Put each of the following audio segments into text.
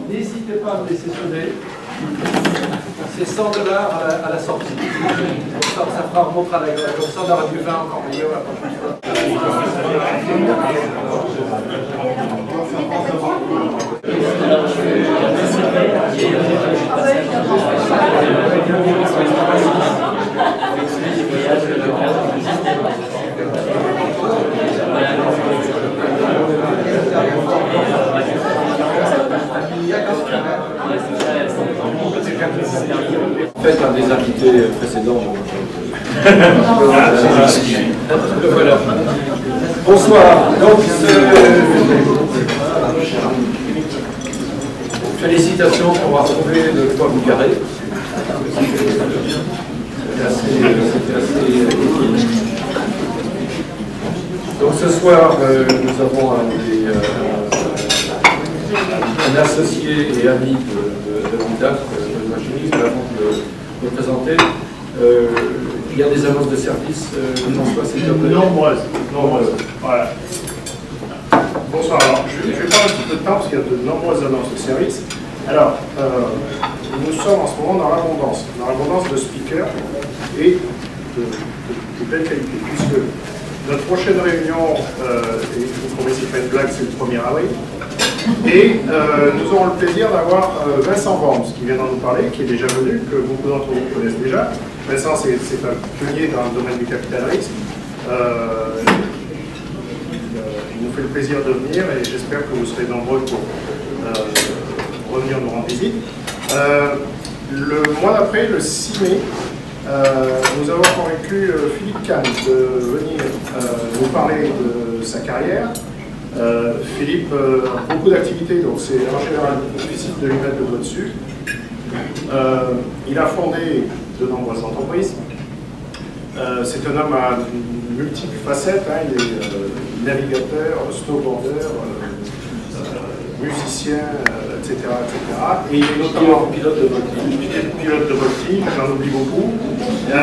N'hésitez pas à me laisser sonner. C'est 100 $ à la sortie. Ça fera remonter à la gueule. Comme ça, on aura du vin encore meilleur la prochaine fois. Faites un des invités précédents. Voilà. Bonsoir. Donc, félicitations pour avoir trouvé de quoi vous garer. C'était assez Donc ce soir, nous avons un associé et ami de l'UNDAF, Benoît Junis, nous l'avons de présenter. Il y a des annonces de service, François, c'est nombreuses. Voilà. Bonsoir, alors je vais prendre un petit peu de temps parce qu'il y a de nombreuses annonces de service. Alors, nous sommes en ce moment dans l'abondance de speakers et de belle qualité, puisque notre prochaine réunion, et je vous promets, c'est pas une blague, c'est le 1er avril, et nous aurons le plaisir d'avoir Vincent Worms qui vient d'en nous parler, qui est déjà venu, que beaucoup d'entre vous connaissent déjà. Vincent, c'est un pionnier dans le domaine du capital risque. Il nous fait le plaisir de venir et j'espère que vous serez nombreux pour revenir nous rendre visite. Le mois d'après, le 6 mai, nous avons convaincu Philippe Kahn de venir nous parler de sa carrière. Philippe a beaucoup d'activités, donc c'est en général difficile de lui mettre le doigt dessus. Il a fondé de nombreuses entreprises. C'est un homme à multiples facettes, hein. Il est navigateur, snowboarder, musicien, etc., etc. Et il est notamment pilote de voltige, j'en oublie beaucoup. Il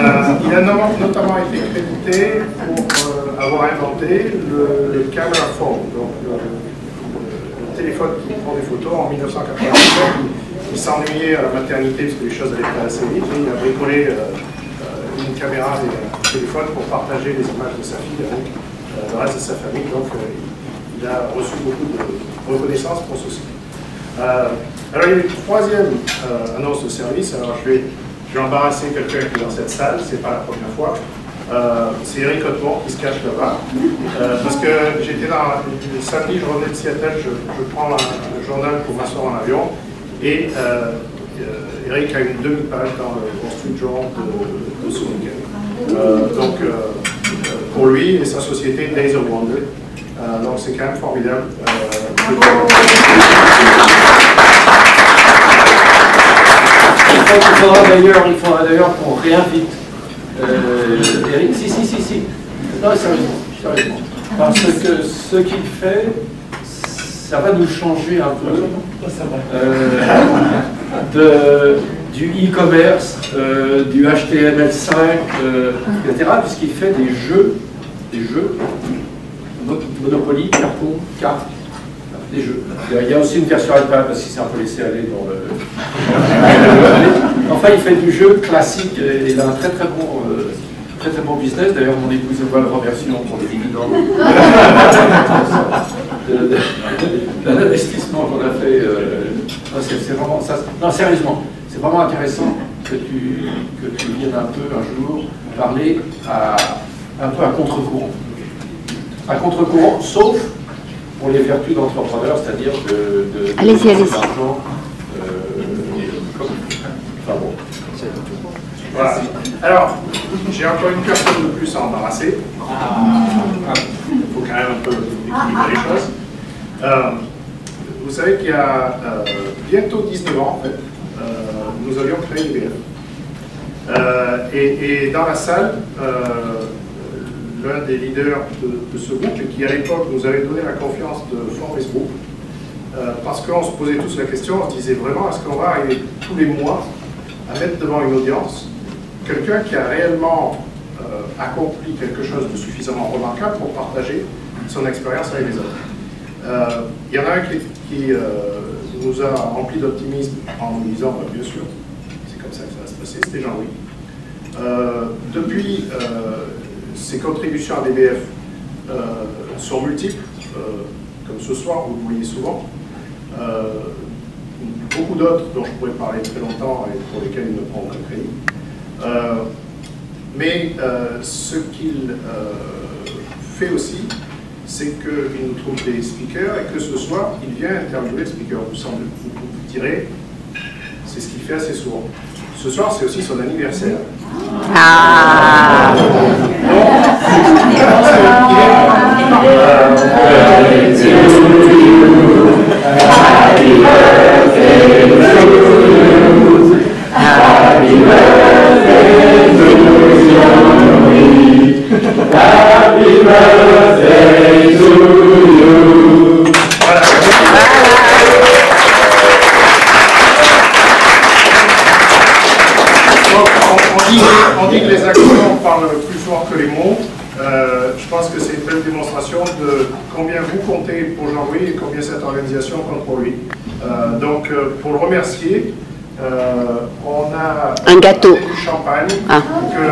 a notamment été crédité pour avoir inventé le camera phone, donc le téléphone qui prend des photos en 1987. Il s'ennuyait à la maternité parce que les choses allaient pas assez vite et il a bricolé une caméra des téléphones pour partager les images de sa fille avec le reste de sa famille. Donc il a reçu beaucoup de reconnaissance pour ceci. Alors il y a une troisième annonce de service. Alors je vais embarrasser quelqu'un qui est dans cette salle, c'est pas la première fois. C'est Eric Hotmore qui se cache là-bas. Parce que j'étais dans le samedi, je revenais de Seattle, je prends un journal pour m'asseoir en avion. Et Eric a une demi-page dans le Wall Street Journal de ce week-end. Donc, pour lui et sa société Days of Wonder. Donc, c'est quand même formidable. Il faudra d'ailleurs qu'on réinvite Eric. Si. Non, sérieusement. Parce que ce qu'il fait, ça va nous changer un peu du e-commerce, du HTML5, etc., puisqu'il fait des jeux, Monopoly, carton, cartes, des jeux. Il y a aussi une version iPad parce qu'il s'est un peu laissé aller dans le... Enfin, il fait du jeu classique et il a un très bon business. D'ailleurs, mon épouse voit le remerciement pour les dividendes. D'un investissement qu'on a fait. C'est vraiment ça. Non, sérieusement, c'est vraiment intéressant que tu viennes un peu un jour parler un peu à contre-courant. À contre-courant, sauf pour les vertus d'entrepreneurs, c'est-à-dire de allez-y. L'argent. Enfin bon. Voilà. Alors, j'ai encore une personne de plus à embarrasser. Il faut quand même un peu équilibrer les choses. Vous savez qu'il y a bientôt 19 ans, en fait, nous avions créé IBM. Et dans la salle, l'un des leaders de ce groupe, et qui à l'époque nous avait donné la confiance de former ce groupe, parce qu'on se posait tous la question, on se disait vraiment, est-ce qu'on va arriver tous les mois à mettre devant une audience quelqu'un qui a réellement accompli quelque chose de suffisamment remarquable pour partager son expérience avec les autres. Il y en a un qui nous a rempli d'optimisme en nous disant, bien sûr, c'est comme ça que ça va se passer, c'était Jean-Louis. Depuis, ses contributions à DBF sont multiples, comme ce soir, vous le voyez souvent. Beaucoup d'autres dont je pourrais parler très longtemps et pour lesquels il ne prend aucun crédit. Mais ce qu'il fait aussi, c'est qu'il nous trouve des speakers et que ce soir, il vient interviewer le speaker. Vous direz, c'est ce qu'il fait assez souvent. Ce soir, c'est aussi son anniversaire. Ah. Happy birthday to you. Happy birthday to you. Happy birthday to you. Voilà. On dit que les actions parlent plus fort que les mots. Je pense que c'est une belle démonstration de combien vous comptez pour Jean-Louis et combien cette organisation compte pour lui. Donc, pour le remercier, on a un gâteau, du champagne que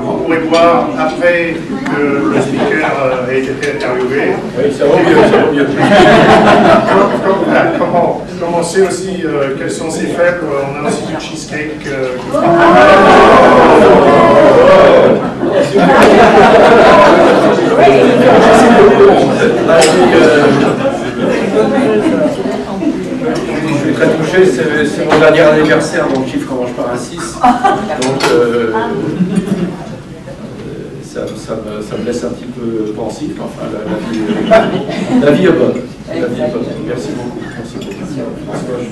vous pourrez boire après que le speaker ait été interviewé. Oui, ça va mieux, ça va mieux. Comme on sait aussi quels sont ses faibles, on a aussi du cheesecake. Je suis très touché, c'est mon dernier anniversaire, donc le chiffre commence par un 6. Donc ça me laisse un petit peu pensif, enfin la vie est bonne. La vie est bonne. Merci beaucoup. Merci beaucoup. François, je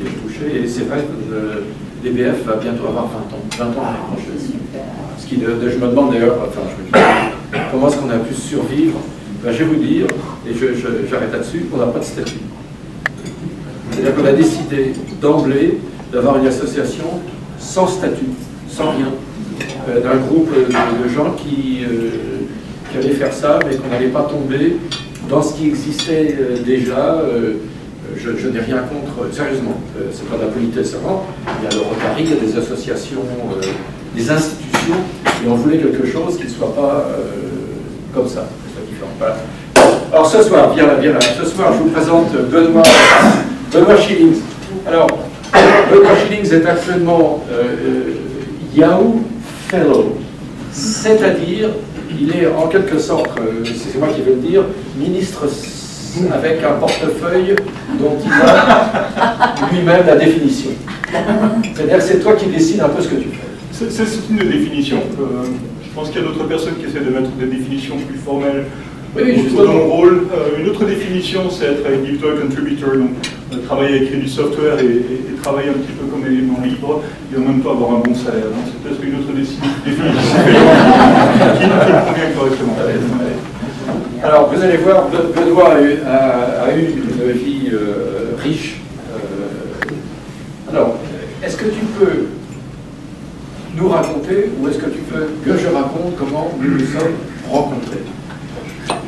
suis touché, et c'est vrai que l'EBF va bientôt avoir 20 ans l'année prochaine. Ce qui, je me demande d'ailleurs, enfin je me dis, comment est-ce qu'on a pu survivre? Ben, je vais vous dire, et j'arrête là-dessus, on n'a pas de statut. C'est-à-dire qu'on a décidé d'emblée d'avoir une association sans statut, sans rien, d'un groupe de gens qui allaient faire ça, mais qu'on n'allait pas tomber dans ce qui existait déjà. Je n'ai rien contre, sérieusement, c'est pas de la politesse avant, il y a le Rotary, il y a des associations, des institutions, et on voulait quelque chose qui ne soit pas comme ça, soit différent. Voilà. Alors ce soir, viens là, ce soir je vous présente Benoît Schillings. Alors, Benoît Schillings est actuellement Yahoo Fellow, c'est-à-dire, il est en quelque sorte, c'est moi qui vais le dire, ministre avec un portefeuille dont il a lui-même la définition. C'est-à-dire que c'est toi qui décides un peu ce que tu fais. C'est une définition. Je pense qu'il y a d'autres personnes qui essaient de mettre des définitions plus formelles dans mon rôle. Une autre définition, c'est être editor contributor, donc travailler à écrire du software et travailler un petit peu comme élément libre et en même temps avoir un bon salaire. Donc c'est peut-être une autre définition qui convient correctement. Alors, vous allez voir, Benoît a eu une vie riche. Alors, est-ce que tu peux nous raconter, ou est-ce que tu veux que je raconte comment nous nous sommes rencontrés?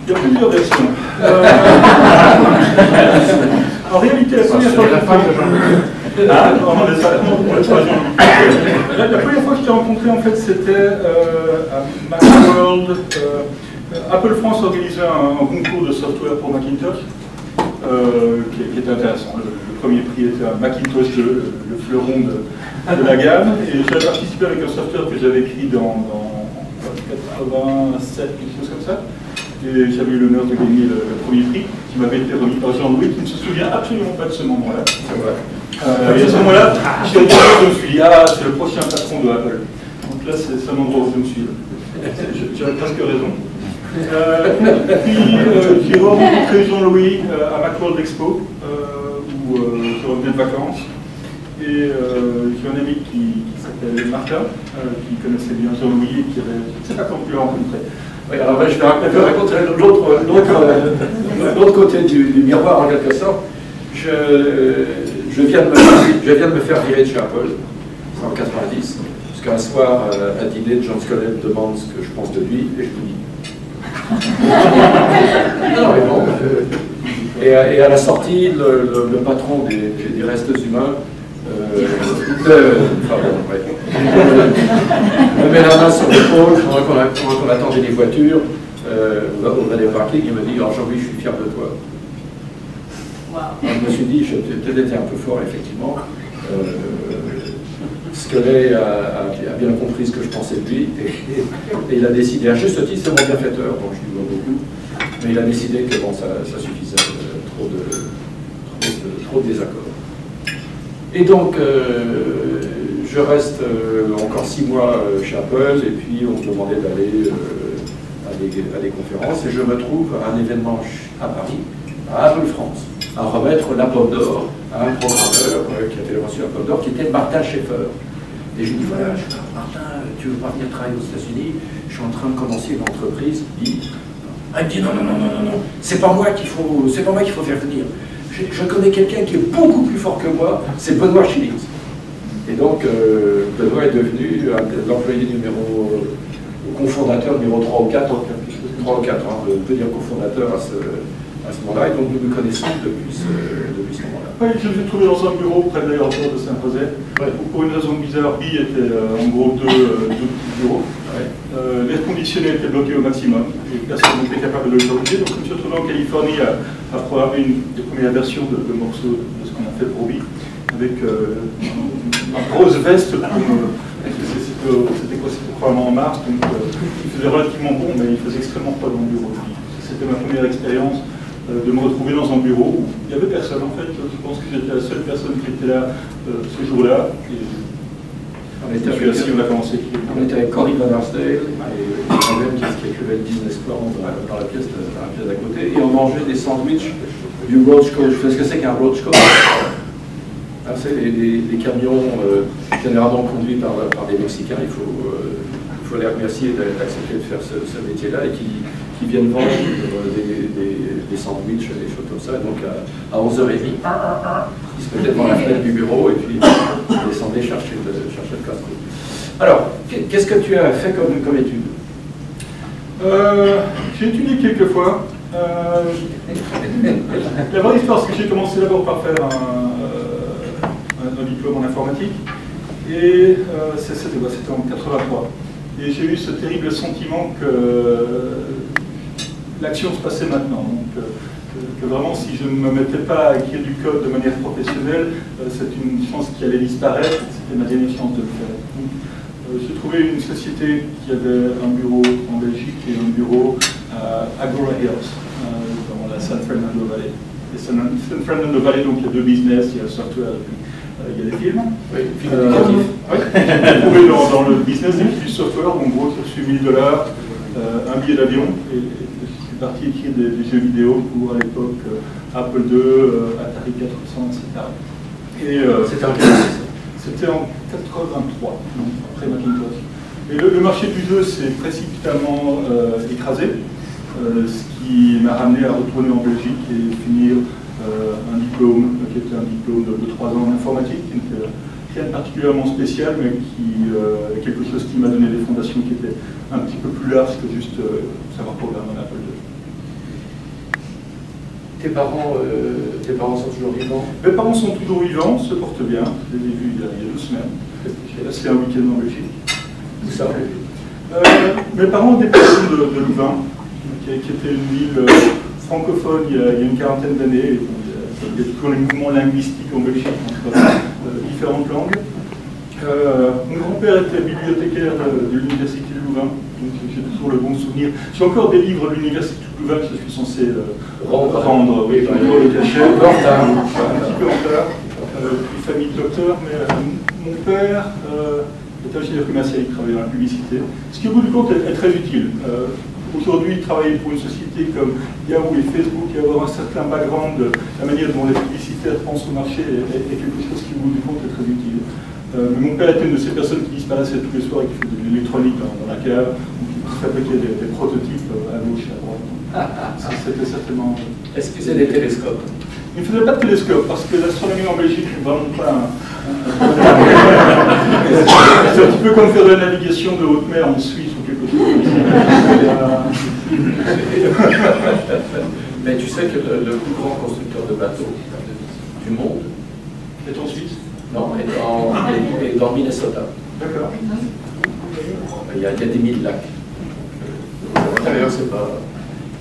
Il y a plusieurs versions. En réalité, la première fois que je t'ai rencontré, en fait, c'était à Macworld. Apple France organisait un concours de software pour Macintosh qui était intéressant. Le premier prix était un Macintosh, le fleuron de la gamme. Et j'avais participé avec un software que j'avais écrit dans 87, quelque chose comme ça. Et j'avais eu l'honneur de gagner le premier prix qui m'avait été remis par Jean-Louis, qui ne se souvient absolument pas de ce moment-là. Et à ce moment-là, je me suis dit, ah, c'est le prochain patron de Apple. Donc là, c'est un endroit où je me suis. J'avais presque raison. Puis j'ai rencontré Jean-Louis à Macworld Expo, où je revenais de vacances. Et j'ai un ami qui s'appelle Martin, qui connaissait bien Jean-Louis et qui avait, je ne sais pas quand pu le rencontrer. Oui, alors je vais raconter l'autre côté du miroir en quelque sorte. Je viens de me faire virer de chez Apple, en 90. Jusqu'un soir, à dîner, John Scullin me demande ce que je pense de lui, et je lui dis. Non, mais bon. Et à la sortie, le patron des restes humains me met la main sur l'épaule pendant qu'on attendait les voitures au valet parking. Il me dit: alors Jean-Louis, je suis fier de toi. Wow. Je me suis dit, j'ai peut-être été un peu fort, effectivement. Scullin a bien compris ce que je pensais de lui, et il a décidé, à juste titre, c'est mon bienfaiteur, donc je lui dois beaucoup, mais il a décidé que bon, ça suffisait, trop de désaccords. Et donc, je reste encore 6 mois chez Apple, et puis on me demandait d'aller à des conférences, et je me trouve à un événement à Paris, à Apple France, à remettre la Pomme d'Or à un programmeur qui avait reçu la Pomme d'Or, qui était Martin Schaeffer. Et je lui dis: voilà, Martin, tu veux pas venir travailler aux États-Unis? Je suis en train de commencer une entreprise. Il me dit: non, c'est pas moi qu'il faut faire venir. Je connais quelqu'un qui est beaucoup plus fort que moi, c'est Benoît Schillings. Et donc, Benoît est devenu l'employé numéro, cofondateur numéro 3 ou 4, on peut dire cofondateur à ce moment-là, et donc nous nous connaissons depuis ce moment-là. Oui, je l'ai trouvé dans un bureau près de l'aéroport de Saint-José. Ouais. Pour une raison bizarre, Bi était en gros deux petits bureaux. Ouais. L'air conditionné était bloqué au maximum et personne n'était capable de le bloquer. Donc, je me suis retrouvé en Californie à programmer une des premières versions de morceaux de ce qu'on a fait pour Bi, avec une grosse veste. C'était probablement en mars, donc il faisait relativement bon, mais il faisait extrêmement froid dans le bureau. C'était ma première expérience de me retrouver dans un bureau où il n'y avait personne en fait. Je pense que j'étais la seule personne qui était là ce jour-là. On était avec Cory Van Arsdale et qui écrivait le business plan dans la pièce d'à côté, et on mangeait des sandwichs du Roach Coach. Vous savez ce que c'est qu'un Roach Coach? C'est les camions généralement conduits par des Mexicains. Il faut les remercier d'accepter de faire ce métier-là, et qui viennent vendre des sandwichs, des choses comme ça. Donc à 11h30, ils se mettaient devant la fenêtre du bureau et puis ils descendaient chercher le casse-croûte. Alors, qu'est-ce que tu as fait comme étude? J'ai étudié quelques fois. La vraie histoire, c'est que j'ai commencé d'abord par faire un diplôme en informatique, et c'était en 83. Et j'ai eu ce terrible sentiment que l'action se passait maintenant. Donc, que vraiment, si je ne me mettais pas à écrire du code de manière professionnelle, c'est une chance qui allait disparaître. C'était ma dernière chance de le faire. Donc, j'ai trouvé une société qui avait un bureau en Belgique et un bureau à Agora Hills, dans la San Fernando Valley. Et San Fernando Valley, donc il y a deux business, il y a le software et puis il y a des films. Oui, films éducatifs. J'ai trouvé dans le business du software, en gros, j'ai reçu $1000, un billet d'avion, et je suis parti écrire des jeux vidéo pour, à l'époque, Apple II, Atari 400, etc. C'était en quelle année? C'était en 83, donc après Macintosh. Et le marché du jeu s'est précipitamment écrasé, ce qui m'a ramené à retourner en Belgique et finir un diplôme qui était un diplôme de 3 ans en informatique, qui n'était rien de particulièrement spécial, mais qui est quelque chose qui m'a donné des fondations qui étaient un petit peu plus larges que juste savoir programmer un Apple II. Tes parents sont toujours vivants? Mes parents sont toujours vivants, se portent bien. Je les ai vus il y a 2 semaines. J'ai passé un week-end en Belgique. Où ça? Mes parents ont des personnes de Louvain, qui était une ville francophone il y a une quarantaine d'années. Il y a toujours les mouvements linguistiques en Belgique entre différentes langues. Mon grand-père était bibliothécaire de l'université de Louvain, donc j'ai toujours le bon souvenir. J'ai encore des livres de l'université de Louvain que je suis censé rendre, oui, le cachet. Un petit peu en retard. Puis famille de docteur, mais mon père est ingénieur commercial, il travaille dans la publicité, ce qui au bout du compte est très utile. Aujourd'hui, travailler pour une société comme Yahoo et Facebook et avoir un certain background de la manière dont les publicitaires pensent au marché est quelque chose qui au bout du compte est très utile. Mon père était une de ces personnes qui disparaissaient tous les soirs et qui faisait de l'électronique dans la cave, qui fabriquait des prototypes à gauche et à droite. C'était certainement... Est-ce que c'est des télescopes? Il ne faisait pas de télescope parce que l'astronomie en Belgique n'est vraiment pas C'est un petit peu comme faire de la navigation de haute mer en Suisse ou quelque chose comme ça. Mais tu sais que le plus grand constructeur de bateaux du monde est en Suisse? Non, est dans Minnesota. D'accord. Il y a des 1000 lacs. À l'intérieur, c'est pas,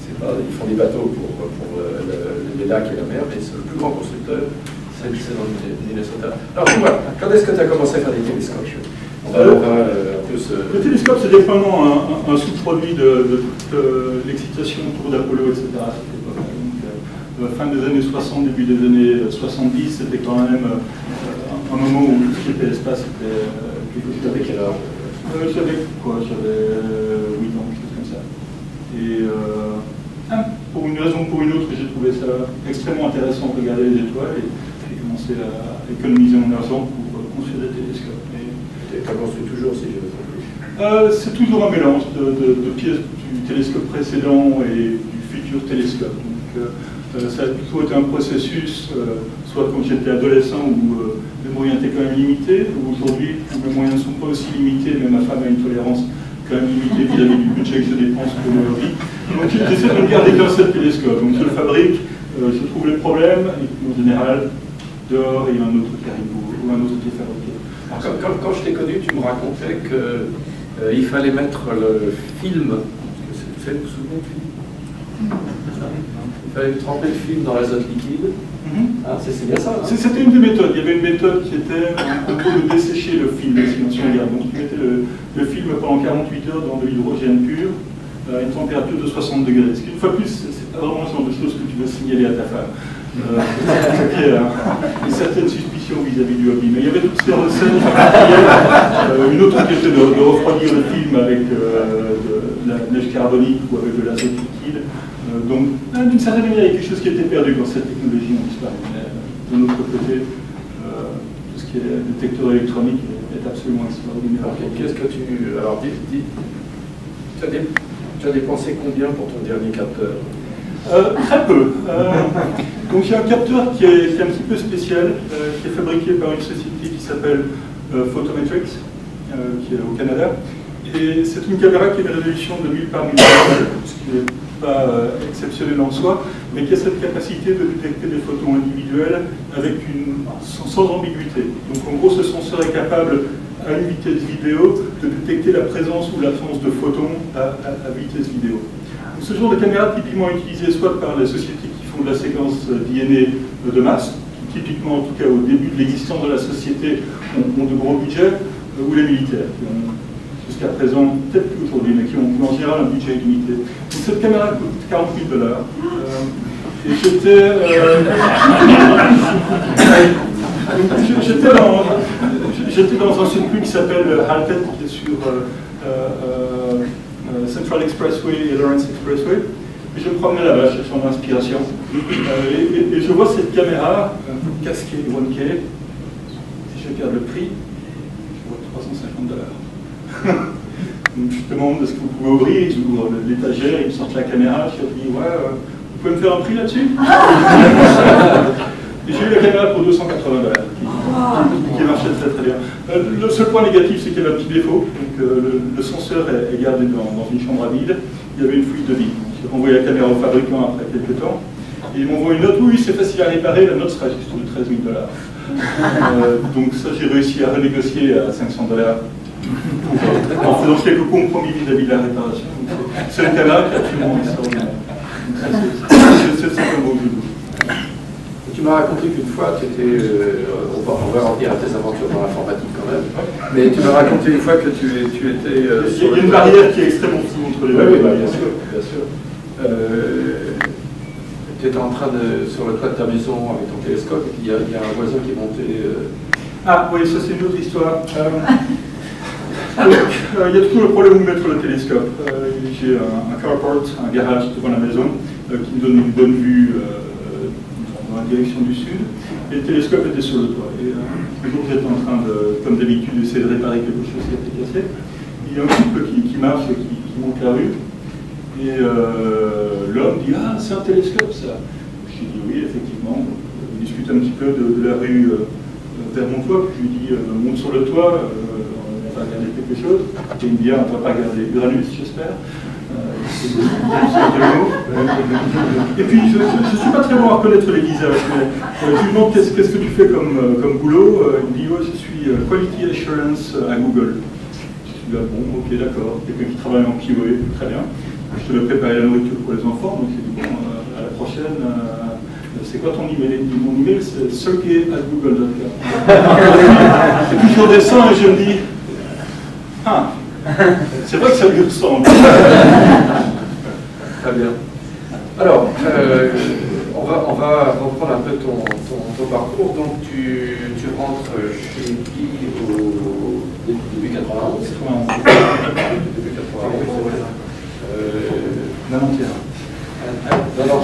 ils font des bateaux pour les lacs et la mer, mais le plus grand constructeur, c'est dans le Minnesota. Alors, voilà, quand est-ce que tu as commencé à faire des télescopes? Le télescope, c'est vraiment un sous-produit de toute l'excitation autour d'Apollo, etc. Donc, fin des années 60, début des années 70, c'était quand même un moment où tout ce qui était espace était quelque chose. Avec quel âge? J'avais quoi? J'avais 8 ans, quelque chose comme ça. Et pour une raison ou pour une autre, j'ai trouvé ça extrêmement intéressant de regarder les étoiles et j'ai commencé à économiser mon argent pour construire des télescopes. Tu as construit toujours, si je veux c'est toujours un mélange de pièces du télescope précédent et du futur télescope. Donc, ça a toujours été un processus, soit quand j'étais adolescent où les moyens étaient quand même limités, ou aujourd'hui où mes moyens ne sont pas aussi limités, mais ma femme a une tolérance quand même limitée vis-à-vis du budget que je dépense pour ma vie. Donc j'essaie de me garder qu'un seul télescope. Donc je le fabrique, je trouve les problèmes, et en général, dehors, il y a un autre qui arrive ou un autre qui est fabriqué. Quand je t'ai connu, tu me racontais qu'il fallait mettre le film, parce que c'est vous souvenez du film? Il fallait tremper le film dans l'azote liquide. C'est bien ça. C'était une des méthodes. Il y avait une méthode qui était en gros de dessécher le film, sinon tu regardes. Donc tu mettais le film pendant 48 heures dans de l'hydrogène pur à une température de 60 degrés. Ce qui, une fois plus, c'est pas vraiment le genre de choses que tu veux signaler à ta femme. Il y a une certaine suspicion vis-à-vis du hobby. Mais il y avait toutes ces recettes particulières. Une autre qui était de refroidir le film avec de la neige carbonique ou avec de l'azote liquide. Donc, d'une certaine manière, il y a quelque chose qui était perdu quand cette technologie a disparu. Mais de notre côté, tout ce qui est détecteur électronique est absolument extraordinaire. Qu'est-ce que tu... Alors, tu as dépensé combien pour ton dernier capteur? Très peu. Donc il y a un capteur qui est un petit peu spécial, qui est fabriqué par une société qui s'appelle Photometrics, qui est au Canada. Et c'est une caméra qui a une résolution de 1000 par 1000 pixels, ce qui n'est pas exceptionnel en soi, mais qui a cette capacité de détecter des photons individuels sans ambiguïté. Donc en gros, ce senseur est capable, à une vitesse vidéo, de détecter la présence ou l'absence de photons à vitesse vidéo. Donc, ce genre de caméra typiquement utilisé soit par les sociétés qui font de la séquence d'INA de masse, qui typiquement, en tout cas au début de l'existence de la société, ont de gros budgets, ou les militaires, qui ont jusqu'à présent, peut-être plus aujourd'hui, mais qui ont en général un budget illimité. Donc cette caméra coûte 40 000 $. Et j'étais dans un circuit qui s'appelle Halted, qui est sur Central Expressway et Lawrence Expressway. Et je me promenais là-bas, cherchant l'inspiration. Et je vois cette caméra, casquée 1K. Si je regarde le prix, je vois 350 $. Donc je demande est-ce que vous pouvez ouvrir, ils ouvrent l'étagère, ils me sortent la caméra, je dis ouais, vous pouvez me faire un prix là-dessus? Et j'ai eu la caméra pour 280 $, qui marchait très très bien. Le seul point négatif, c'est qu'il y avait un petit défaut. Donc, le senseur est gardé dans une chambre à vide. Il y avait une fuite de vie. J'ai renvoyé la caméra au fabricant après quelques temps. Et ils m'envoient une note, oui, c'est facile à réparer, la note sera juste de 13 000 $. Donc ça, j'ai réussi à renégocier à 500 $, en faisant quelques compromis vis-à-vis de la réparation. C'est une caméra qui est absolument extraordinaire. C'est simplement au bout. Tu m'as raconté qu'une fois, tu étais, on va revenir à tes aventures dans l'informatique quand même, mais tu m'as raconté une fois que tu étais... il y a une barrière qui est extrêmement floue entre les deux. Oui, bien sûr, bien sûr. Tu étais en train sur le toit de ta maison avec ton télescope, et puis il y a un voisin qui est monté... Ah oui, ça c'est une autre histoire. Donc, il y a toujours le problème de mettre le télescope. J'ai un carport, un garage devant la maison, qui me donne une bonne vue dans la direction du sud, et le télescope était sur le toit. Et un jour, j'étais en train de, comme d'habitude, d'essayer de réparer quelque chose qui était cassé. Il y a un couple qui marche et qui monte la rue, et l'homme dit « Ah, c'est un télescope, ça !» Je dis « Oui, effectivement. » On discute un petit peu de la rue vers mon toit, puis je lui dis monte sur le toit, on va regarder quelque chose. Et il me dit on ne va pas regarder Uranus, j'espère. Et puis je ne suis pas très bon à reconnaître les visages, mais je lui demande qu'est-ce que tu fais comme boulot. Il me dit je suis Quality Assurance à Google. Je suis là, bon, ok, d'accord, quelqu'un qui travaille en QA, très bien. Je devais préparer la nourriture pour les enfants, donc j'ai dit bon, à la prochaine, c'est quoi ton email? Il dit mon email c'est sergey@google.com. Et puis je redescends et je me dis ah, c'est vrai que ça lui ressemble. Très bien. Alors, on va reprendre un peu ton parcours. Donc, tu rentres chez Guy au début 91. Début 91. 91.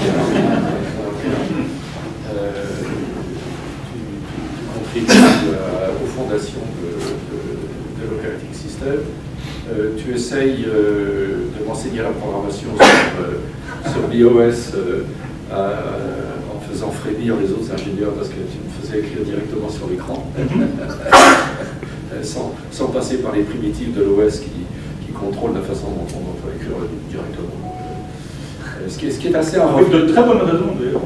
Tu contribues aux fondations de l'Operating System. Tu essayes de m'enseigner la programmation sur l'iOS en faisant frémir les autres ingénieurs parce que tu me faisais écrire directement sur l'écran, sans passer par les primitives de l'OS qui contrôlent la façon dont on peut écrire directement. Ce qui est assez avec de très bonnes raisons d'ailleurs.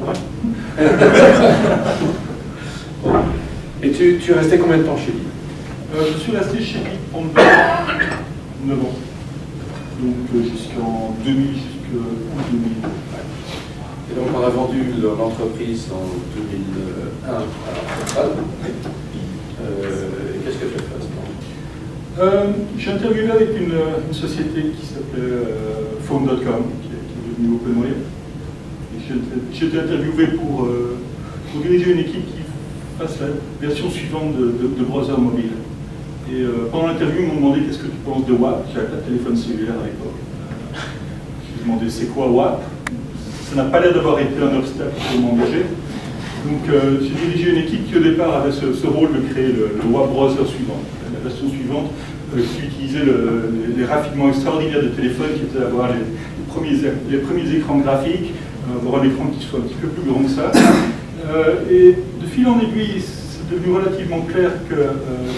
Bon. Et tu es resté combien de temps chez lui? Je suis resté chez lui pendant 9 ans. Donc jusqu'en 2000, jusqu'en 2000. Et donc on a vendu l'entreprise en 2001 à Central. Qu'est-ce que tu as fait à ce moment? J'ai interviewé avec une société qui s'appelait Phone.com, qui est devenue OpenWave. J'ai été interviewé pour diriger une équipe qui fasse la version suivante de browser mobile. Et pendant l'interview, ils m'ont demandé qu'est-ce que tu penses de WAP. J'avais pas de téléphone cellulaire à l'époque. J'ai demandé c'est quoi WAP. Ça n'a pas l'air d'avoir été un obstacle pour m'engager. Donc j'ai dirigé une équipe qui au départ avait ce rôle de créer le WAP browser suivant, la version suivante, qui utilisait les raffinements extraordinaires des téléphones, qui étaient d'avoir les premiers écrans graphiques, avoir un écran qui soit un petit peu plus grand que ça. Et de fil en aiguille, c'est devenu relativement clair que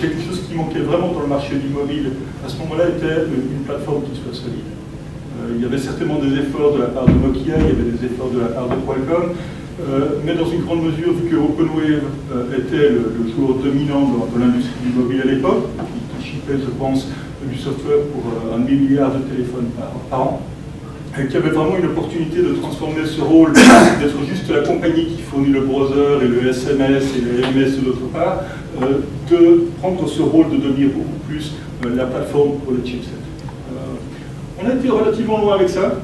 quelque chose qui manquait vraiment dans le marché du mobile à ce moment-là était une plateforme qui soit solide. Il y avait certainement des efforts de la part de Nokia, il y avait des efforts de la part de Qualcomm, mais dans une grande mesure, vu que OpenWave était le joueur dominant dans l'industrie du mobile à l'époque, qui shippait, je pense, du software pour 1 milliard de téléphones par an, et qui avait vraiment une opportunité de transformer ce rôle d'être juste la compagnie qui fournit le browser et le SMS et le MS de l'autre part, de prendre ce rôle de devenir beaucoup plus la plateforme pour le chipset. On a été relativement loin avec ça.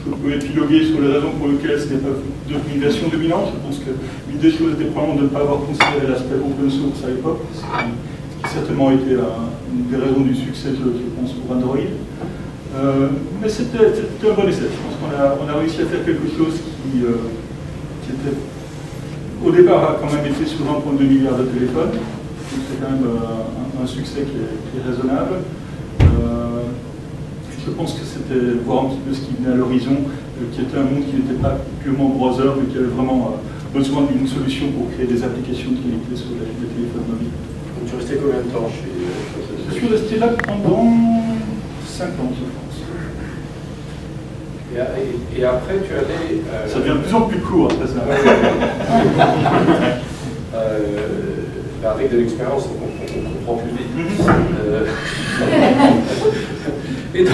Je peux épiloguer sur les raisons pour lesquelles ce n'est pas devenu une version dominante. Je pense qu'une des choses était probablement de ne pas avoir considéré l'aspect open source à l'époque, ce qui certainement été une des raisons du succès, je pense, pour Android. Mais c'était un bon essai. Je pense qu'on a réussi à faire quelque chose qui était, au départ, a quand même été sur 1,2 milliard de téléphones. Donc c'est quand même un succès qui est raisonnable. Je pense que c'était voir un petit peu ce qui venait à l'horizon, qui était un monde qui n'était pas purement browser, mais qui avait vraiment besoin d'une solution pour créer des applications de qualité sur les téléphones mobiles. Donc, tu es resté combien de temps chez Je suis resté là pendant 5 ans, je pense. Et après, tu allais... Ça devient de plus en plus court après ça. Avec de l'expérience, on comprend plus vite. Et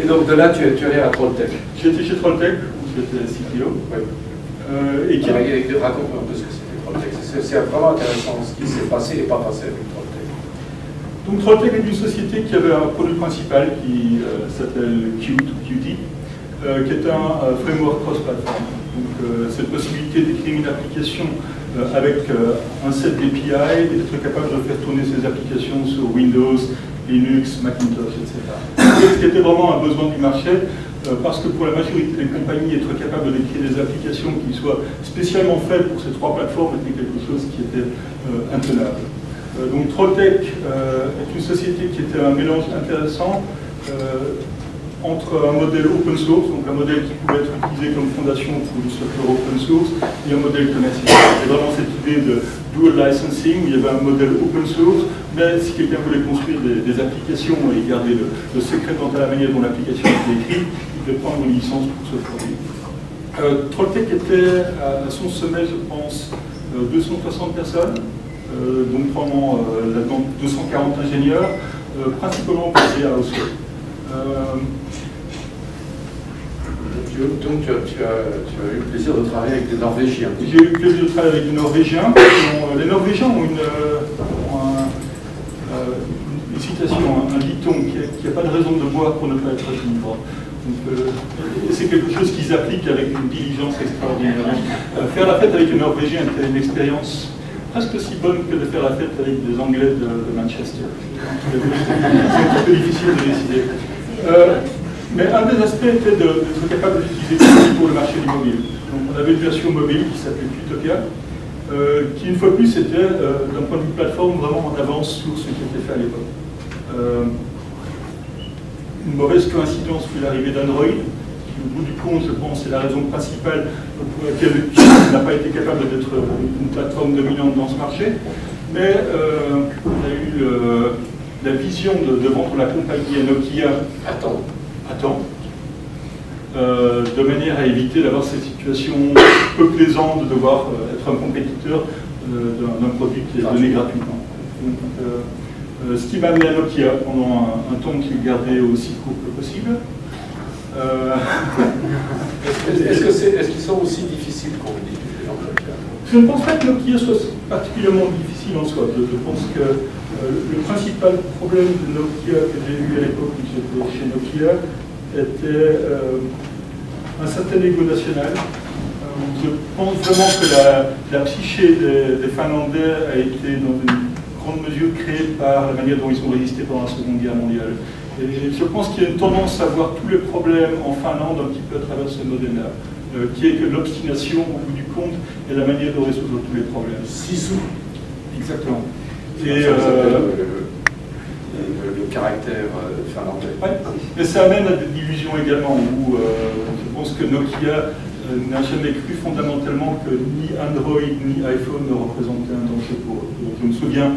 donc de là, tu allais à Trolltech. J'étais chez Trolltech, où j'étais CTO. Oui. Raconte-moi un peu ce que c'était Trolltech. C'est vraiment intéressant ce qui s'est passé et pas passé avec Trolltech. Donc Trolltech est une société qui avait un produit principal qui s'appelle Qt, qui est un framework cross-platform. Donc cette possibilité d'écrire une application avec un set d'API et d'être capable de faire tourner ces applications sur Windows, Linux, Macintosh, etc. Ce qui était vraiment un besoin du marché, parce que pour la majorité des compagnies, être capable d'écrire des applications qui soient spécialement faites pour ces trois plateformes était quelque chose qui était intenable. Donc Trolltech est une société qui était un mélange intéressant entre un modèle open source, donc un modèle qui pouvait être utilisé comme fondation pour du software open source, et un modèle commercial. C'est vraiment cette idée de dual licensing, où il y avait un modèle open source, mais si quelqu'un voulait construire des applications et garder le secret quant à la manière dont l'application était écrite, il devait prendre une licence pour ce produit. Trolltech était à son sommet, je pense, 260 personnes, donc probablement là-dedans 240 ingénieurs, principalement basés à Oslo. Donc tu as eu le plaisir de travailler avec des Norvégiens. J'ai eu le plaisir de travailler avec des Norvégiens. Les Norvégiens ont une citation, un dicton, qui n'a pas de raison de boire pour ne pas être libre. C'est quelque chose qu'ils appliquent avec une diligence extraordinaire. Faire la fête avec les Norvégiens était une expérience presque aussi bonne que de faire la fête avec des Anglais de Manchester. C'est un peu difficile de décider. Mais un des aspects était d'être capable d'utiliser l'outil pour le marché du mobile. Donc on avait une version mobile qui s'appelait Qtopia, qui une fois de plus était, d'un point de vue plateforme, vraiment en avance sur ce qui était fait à l'époque. Une mauvaise coïncidence fut l'arrivée d'Android, qui au bout du compte, je pense, est la raison principale pour laquelle Qt n'a pas été capable d'être une plateforme dominante dans ce marché. Mais on a eu la vision de vendre la compagnie à Nokia à temps, de manière à éviter d'avoir cette situation peu plaisante de devoir être un compétiteur d'un produit qui est donné gratuitement. Donc, ce qui m'a amené à Nokia pendant un temps qu'il gardait aussi court que possible. Est-ce qu'ils sont aussi difficiles qu'on le dit? Je ne pense pas que Nokia soit particulièrement difficile en soi. Je pense que le principal problème de Nokia que j'ai eu à l'époque où j'étais chez Nokia était un certain égo national. Je pense vraiment que la psyché des Finlandais a été dans une grande mesure créée par la manière dont ils ont résisté pendant la Seconde Guerre mondiale. Et je pense qu'il y a une tendance à voir tous les problèmes en Finlande un petit peu à travers ce modèle-là, qui est que l'obstination, au bout du compte, est la manière de résoudre tous les problèmes. Sisu. Exactement. Et le caractère finlandais. Ouais. Mais ça amène à des illusions également, où je pense que Nokia n'a jamais cru fondamentalement que ni Android ni iPhone ne représentaient un danger pour eux. Je me souviens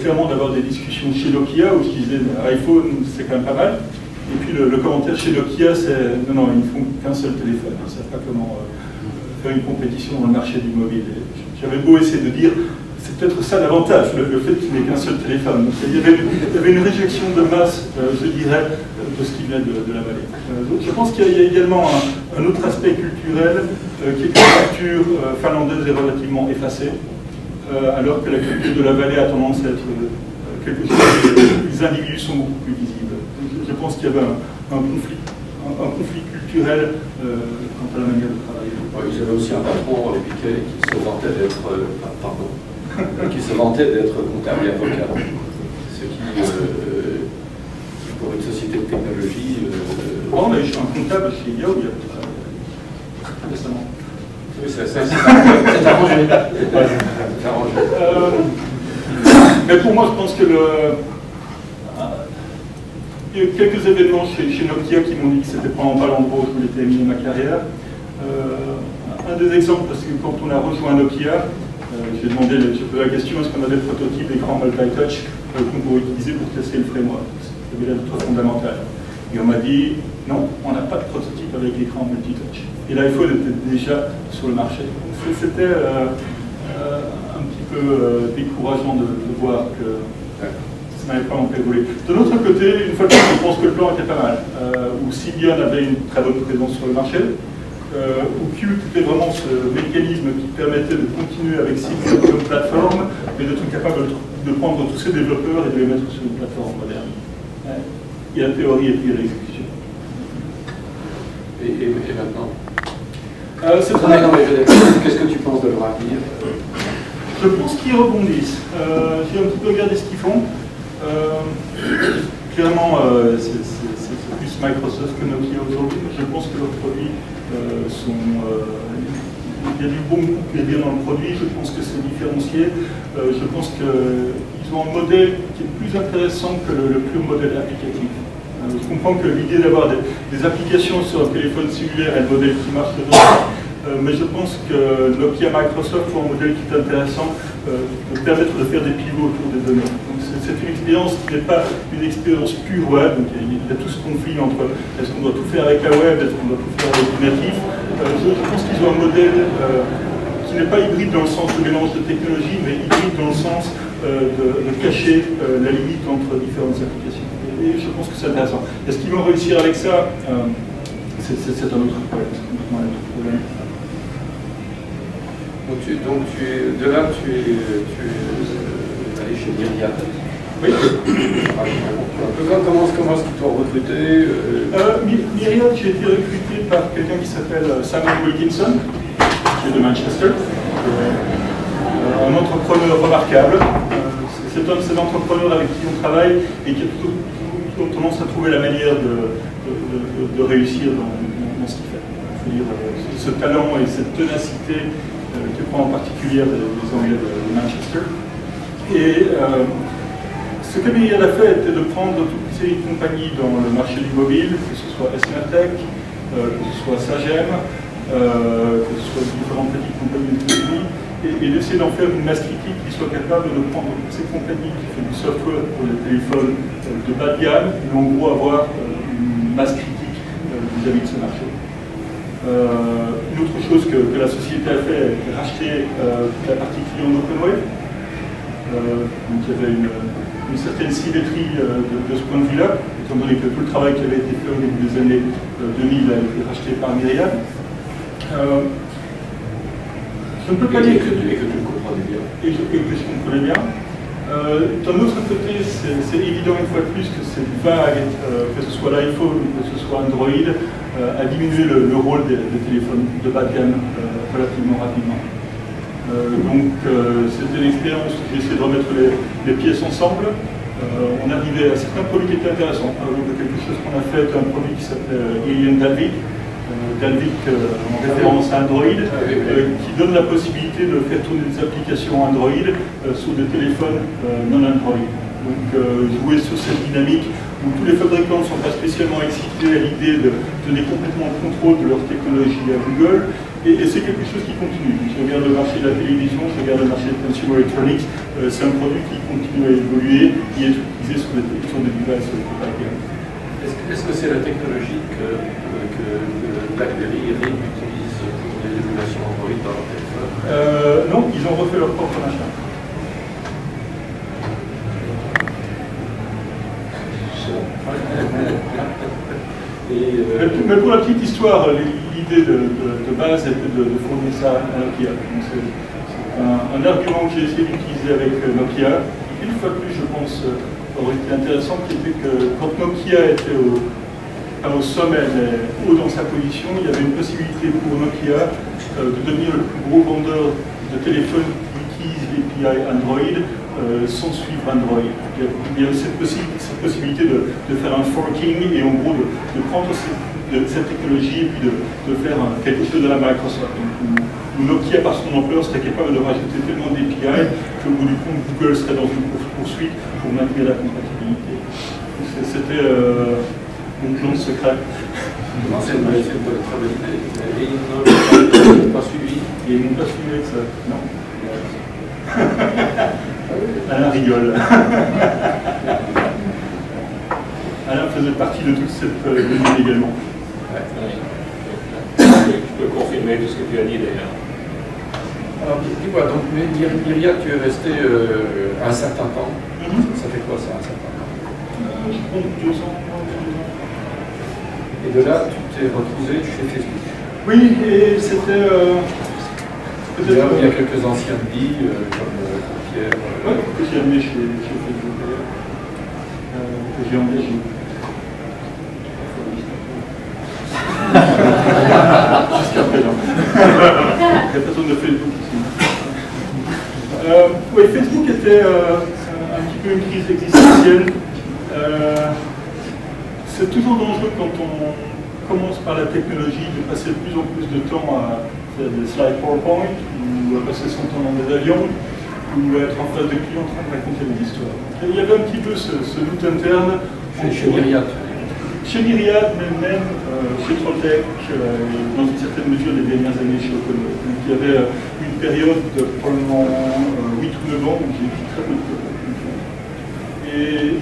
clairement d'avoir des discussions chez Nokia où je disais iPhone c'est quand même pas mal. Et puis le commentaire chez Nokia c'est non, ils ne font qu'un seul téléphone, ils ne savent pas comment faire une compétition dans le marché du mobile. J'avais beau essayer de dire c'est peut-être ça l'avantage, le fait qu'il n'y ait qu'un seul téléphone. Il y avait une réjection de masse, je dirais, de ce qui venait de la vallée. Je pense qu'il y a également un autre aspect culturel, qui est que la culture finlandaise est relativement effacée, alors que la culture de la vallée a tendance à être quelque chose où les individus sont beaucoup plus visibles. Je pense qu'il y avait un conflit culturel quant à la manière de travailler. Oui, vous avez aussi un patron, Piquet, qui se vantait d'être qui se vantait d'être comptable et avocat. Ce qui, pour une société de technologie... Non, mais je suis un comptable chez Yahoo, récemment. Oui, c'est arrangé. Mais pour moi, je pense que il y a eu quelques événements chez Nokia qui m'ont dit que c'était probablement pas l'endroit où je voulais terminer ma carrière. Un des exemples, parce que quand on a rejoint Nokia, j'ai demandé la question, est-ce qu'on avait le prototype d'écran multi-touch qu'on pourrait utiliser pour tester le framework? C'était l'air fondamental. Et on m'a dit, non, on n'a pas de prototype avec l'écran multi-touch. Et l'iPhone était déjà sur le marché. C'était un petit peu décourageant de voir que ça n'avait pas encore évolué. De l'autre côté, une fois de plus, je pense que le plan était pas mal. Où Symbian avait une très bonne présence sur le marché, où Qt était vraiment ce mécanisme qui permettait de continuer avec Symbian comme plateforme, mais d'être capable de prendre tous ces développeurs et de les mettre sur une plateforme moderne. Il y a la théorie et puis il y a l'exécution. Et maintenant qu'est-ce que tu penses de leur avenir? Je pense qu'ils rebondissent. J'ai un petit peu regardé ce qu'ils font. Clairement, c'est plus Microsoft que Nokia aujourd'hui, mais je pense que leurs produits il y a du bon plaisir dans le produit, je pense que c'est différencié, je pense qu'ils ont un modèle qui est plus intéressant que le pur modèle applicatif. Je comprends que l'idée d'avoir des applications sur un téléphone cellulaire est le modèle qui marche dedans, mais je pense que Nokia Microsoft ont un modèle qui est intéressant de permettre de faire des pivots autour des données. C'est une expérience qui n'est pas une expérience pure web, donc il y a tout ce conflit entre est-ce qu'on doit tout faire avec la web, est-ce qu'on doit tout faire avec du natif. Je pense qu'ils ont un modèle qui n'est pas hybride dans le sens de mélange de technologies, mais hybride dans le sens de cacher la limite entre différentes applications. Et je pense que c'est intéressant. Est-ce qu'ils vont réussir avec ça? C'est un autre problème, c'est complètement un autre problème. De là, tu es allé chez Myriad. Oui. Comment est-ce qu'ils t'ont recruté? Myriad, j'ai été recruté par quelqu'un qui s'appelle Simon Wilkinson, qui est de Manchester. Un entrepreneur remarquable. C'est un entrepreneur avec qui on travaille et qui a plutôt tendance à trouver la manière de réussir dans ce qu'il fait. Je veux dire, ce talent et cette ténacité qui prend en particulier les Anglais de Manchester. Et ce que Myriad a fait était de prendre toute une série de compagnies dans le marché du mobile, que ce soit Esmertec, que ce soit Sagem, que ce soit différentes petites compagnies aux États-Unis, et d'essayer d'en faire une masse critique qui soit capable de prendre toutes ces compagnies qui font du software pour les téléphones de bas de gamme, et en gros avoir une masse critique vis-à-vis de ce marché. Une autre chose que la société a fait est racheter la partie client d'OpenWave. Donc il y avait une certaine symétrie de ce point de vue-là, étant donné que tout le travail qui avait été fait au début des années 2000 a été racheté par Myriad. Je ne peux pas dire que tu le comprenais bien. Et que je comprenais bien. D'un autre côté, c'est évident une fois de plus que c'est vague, que ce soit l'iPhone ou que ce soit Android, à diminuer le rôle des téléphones de bas de gamme relativement rapidement. Donc c'était une expérience où j'ai essayé de remettre les pièces ensemble. On arrivait à certains produits qui étaient intéressants. Par exemple, quelque chose qu'on a fait, un produit qui s'appelait Alien Dalvik, en référence à Android, qui donne la possibilité de faire tourner des applications Android sur des téléphones non Android. Donc jouer sur cette dynamique où tous les fabricants ne sont pas spécialement excités à l'idée de donner complètement le contrôle de leur technologie à Google, et c'est quelque chose qui continue. Si je regarde le marché de la télévision, je regarde le marché de consumer electronics, c'est un produit qui continue à évoluer, qui est utilisé sur des devices pas gamme. Est-ce que c'est la technologie que BlackBerry et RIM utilisent pour des émulations Android dans leur téléphone? Non, ils ont refait leur propre machin. Mais pour la petite histoire, l'idée de base était de fournir ça à Nokia. C'est un argument que j'ai essayé d'utiliser avec Nokia, qui une fois de plus, je pense, aurait été intéressant, qui était que quand Nokia était au sommet, mais haut dans sa position, il y avait une possibilité pour Nokia de devenir le plus gros vendeur de téléphones qui utilisent l'API Android sans suivre Android. Il y avait cette possibilité de faire un forking et en gros de prendre cette technologie et puis de faire quelque chose de la Microsoft. Donc, Nokia, par son ampleur, serait capable de rajouter tellement d'API qu'au bout du compte, Google serait dans une poursuite pour maintenir la compatibilité. C'était mon plan secret. C'est une très bonne idée. Et ils n'ont pas suivi. Et ils n'ont pas suivi avec ça. Non. Alain rigole. Alain faisait partie de toute cette réunion également. Je peux confirmer tout ce que tu as dit d'ailleurs. Alors dis-moi, donc Myriad, tu es resté un certain temps. Ça fait quoi ça, un certain temps? Je compte 2 ans. Et de là, tu t'es retrouvé chez Facebook. Oui, et c'était peut-être... Il y a quelques anciens de vie, comme Pierre... Oui, que j'ai amené chez Facebook d'ailleurs, que j'ai engagé. Jusqu'à présent. Il y a personne de Facebook ici. Oui, Facebook était un petit peu une crise existentielle. C'est toujours dangereux quand on commence par la technologie de passer de plus en plus de temps à faire des slides PowerPoint, ou à passer son temps dans des avions, ou à être en face de clients en train de raconter des histoires. Il y avait un petit peu ce doute interne. Chez Myriad. chez Myriad, mais même chez Trolltech, dans une certaine mesure les dernières années chez Ocono. Donc il y avait une période de probablement 8 ou 9 ans où j'ai écrit très peu de code. Et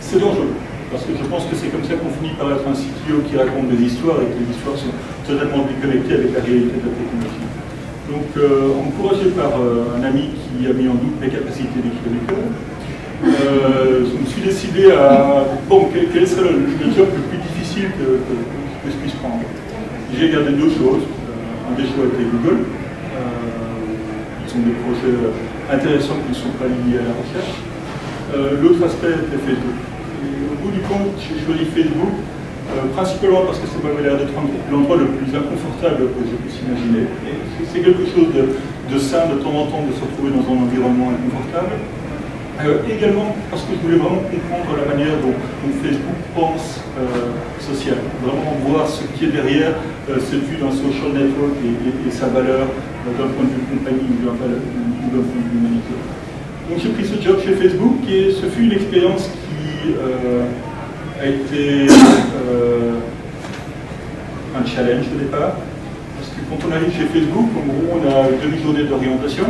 c'est dangereux, parce que je pense que c'est comme ça qu'on finit par être un CTO qui raconte des histoires et que les histoires sont totalement déconnectées avec la réalité de la technologie. Donc, encouragé par un ami qui a mis en doute mes capacités d'écrire du code, je me suis décidé à... Bon, quel serait le job le plus difficile que je puisse prendre? J'ai regardé deux choses. Un des choix était Google. Ils ont des projets intéressants qui ne sont pas liés à la recherche. L'autre aspect était Facebook. Et au bout du compte, j'ai choisi Facebook, principalement parce que ça m'avait l'air d'être l'endroit le plus inconfortable que je puisse imaginer. C'est quelque chose de sain de temps en temps de se retrouver dans un environnement inconfortable. Également parce que je voulais vraiment comprendre la manière dont Facebook pense social, vraiment voir ce qui est derrière cette vue d'un social network et sa valeur d'un point de vue compagnie ou d'un point de vue humanité. Donc j'ai pris ce job chez Facebook et ce fut une expérience qui a été un challenge au départ, parce que quand on arrive chez Facebook, en gros on a une demi-journée d'orientation,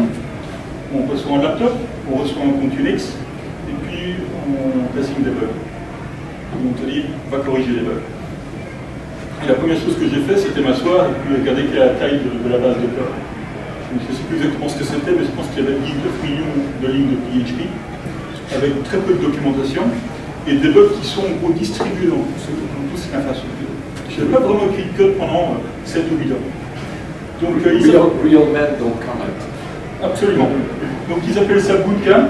on reçoit un laptop, on reçoit un compte Unix, et puis on dessine des bugs. Et on te dit, va corriger les bugs. Et la première chose que j'ai fait, c'était m'asseoir et puis regarder quelle est la taille de la base de code. Je ne sais plus exactement ce que c'était, mais je pense qu'il y avait 19 millions de lignes de PHP, avec très peu de documentation, et des bugs qui sont distribués dans toute cette infrastructure. Je n'avais pas vraiment écrit de code pendant 7 ou 8 ans. Donc, real men don't comment. Absolument. Donc ils appellent ça bootcamp,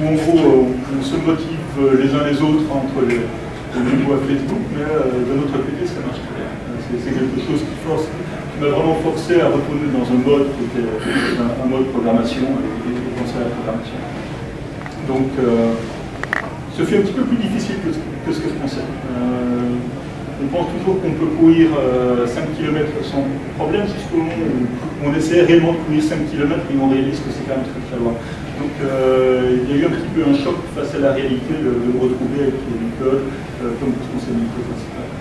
où en gros on se motive les uns les autres entre les niveaux à Facebook, mais de notre côté ça marche très bien. C'est quelque chose qui m'a vraiment forcé à retourner dans un mode qui était un mode programmation et penser à la programmation. Donc ce fut un petit peu plus difficile que ce que je pensais. On pense toujours qu'on peut courir 5 km sans problème jusqu'au moment où on essaie réellement de courir 5 km et on réalise que c'est quand même très loin. Donc il y a eu un petit peu un choc face à la réalité de me retrouver avec du code comme responsabilité principale.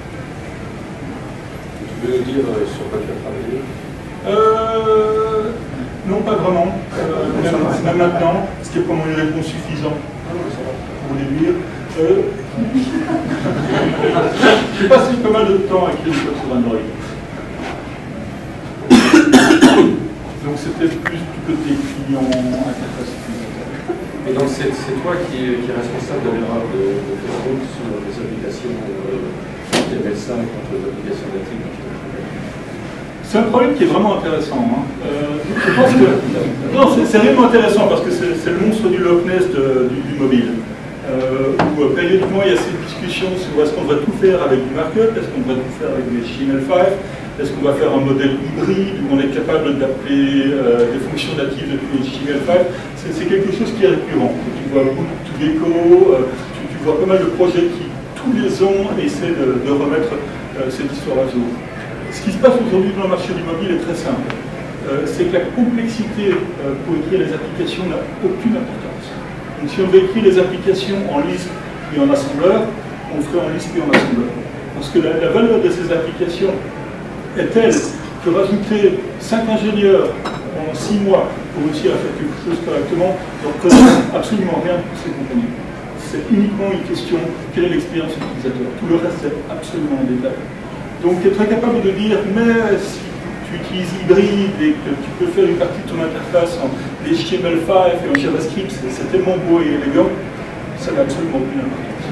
Tu peux nous dire sur quoi tu as travaillé? Non, pas vraiment. Même maintenant, ce qui est pour moi une réponse suffisante pour les lire. J'ai passé pas mal de temps à écrire sur Android. Donc c'était plus du côté client interface utilisateur. Et donc c'est toi qui est responsable de l'erreur de Facebook sur les applications HTML5 contre les applications natives. C'est un problème qui est vraiment intéressant. Hein. Je pense que... Non, c'est réellement intéressant parce que c'est le monstre du Loch Ness du mobile. Où périodiquement il y a cette discussion sur est-ce qu'on va tout faire avec du markup, est-ce qu'on va tout faire avec du HTML5, est-ce qu'on va faire un modèle hybride où on est capable d'appeler des fonctions natives depuis HTML5. C'est quelque chose qui est récurrent. Tu vois beaucoup de Gecko, tu vois pas mal de projets qui tous les ans essaient de remettre cette histoire à jour. Ce qui se passe aujourd'hui dans le marché du mobile est très simple. C'est que la complexité pour écrire les applications n'a aucune importance. Donc si on veut écrire les applications en Lisp et en assembleur, on ferait en Lisp et en assembleur. Parce que la valeur de ces applications est telle que rajouter 5 ingénieurs en 6 mois pour réussir à faire quelque chose correctement ne représente absolument rien pour ces compagnies. C'est uniquement une question, quelle est l'expérience utilisateur. Tout le reste est absolument en détail. Donc être capable de dire, mais si tu utilises hybride et que tu peux faire une partie de ton interface en HTML5 et en JavaScript, c'est tellement beau et élégant, ça n'a absolument aucune importance.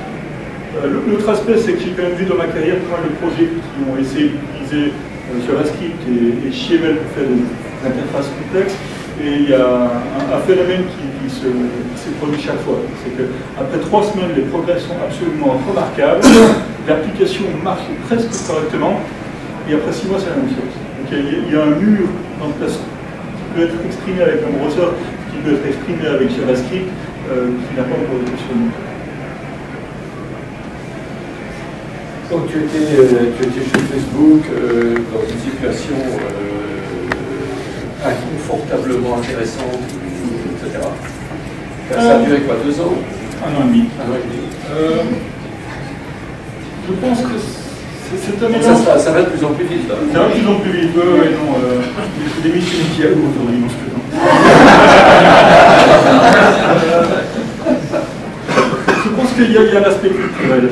L'autre aspect, c'est que j'ai quand même vu dans ma carrière pas mal de projets qui ont essayé d'utiliser JavaScript et HTML pour faire des interfaces complexes, et il y a un phénomène qui s'est produit chaque fois. C'est qu'après 3 semaines, les progrès sont absolument remarquables, l'application marche presque correctement, et après 6 mois, c'est la même chose. Donc il y a un mur qui peut être exprimé avec un browser, qui peut être exprimé avec JavaScript, qui n'a pas encore été surmonté. Donc tu étais chez Facebook dans une situation inconfortablement intéressante, etc. Ça a duré quoi, 2 ans? 1 an et demi. 1 an et demi. Je pense que c'est un mélange. Ça va de plus en plus vite, là. Ça va de plus en plus vite, oui, non. C'est des missions qui a aujourd'hui, non, je plaisante. Je pense qu'il y a un aspect culturel.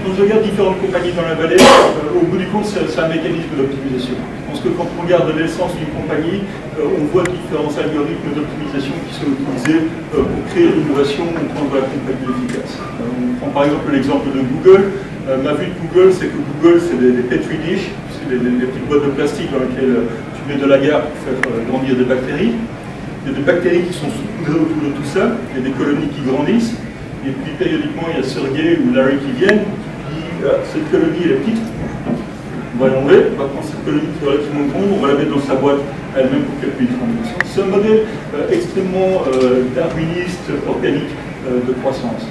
Quand je regarde différentes compagnies dans la vallée, au bout du compte, c'est un mécanisme d'optimisation. Je pense que quand on regarde l'essence d'une compagnie, on voit différents algorithmes d'optimisation qui sont utilisés pour créer l'innovation ou rendre la compagnie efficace. On prend par exemple l'exemple de Google. Ma vue de Google, c'est que Google, c'est des petri dish, c'est des petites boîtes de plastique dans lesquelles tu mets de l'agar pour faire grandir des bactéries. Il y a des bactéries qui sont saupoudrées autour de tout ça, il y a des colonies qui grandissent, et puis périodiquement il y a Sergey ou Larry qui viennent, qui disent cette colonie elle est petite, on va l'enlever, on va prendre cette colonie qui est relativement grande, on va la mettre dans sa boîte elle-même pour qu'elle puisse grandir. C'est un modèle extrêmement darwiniste, organique de croissance.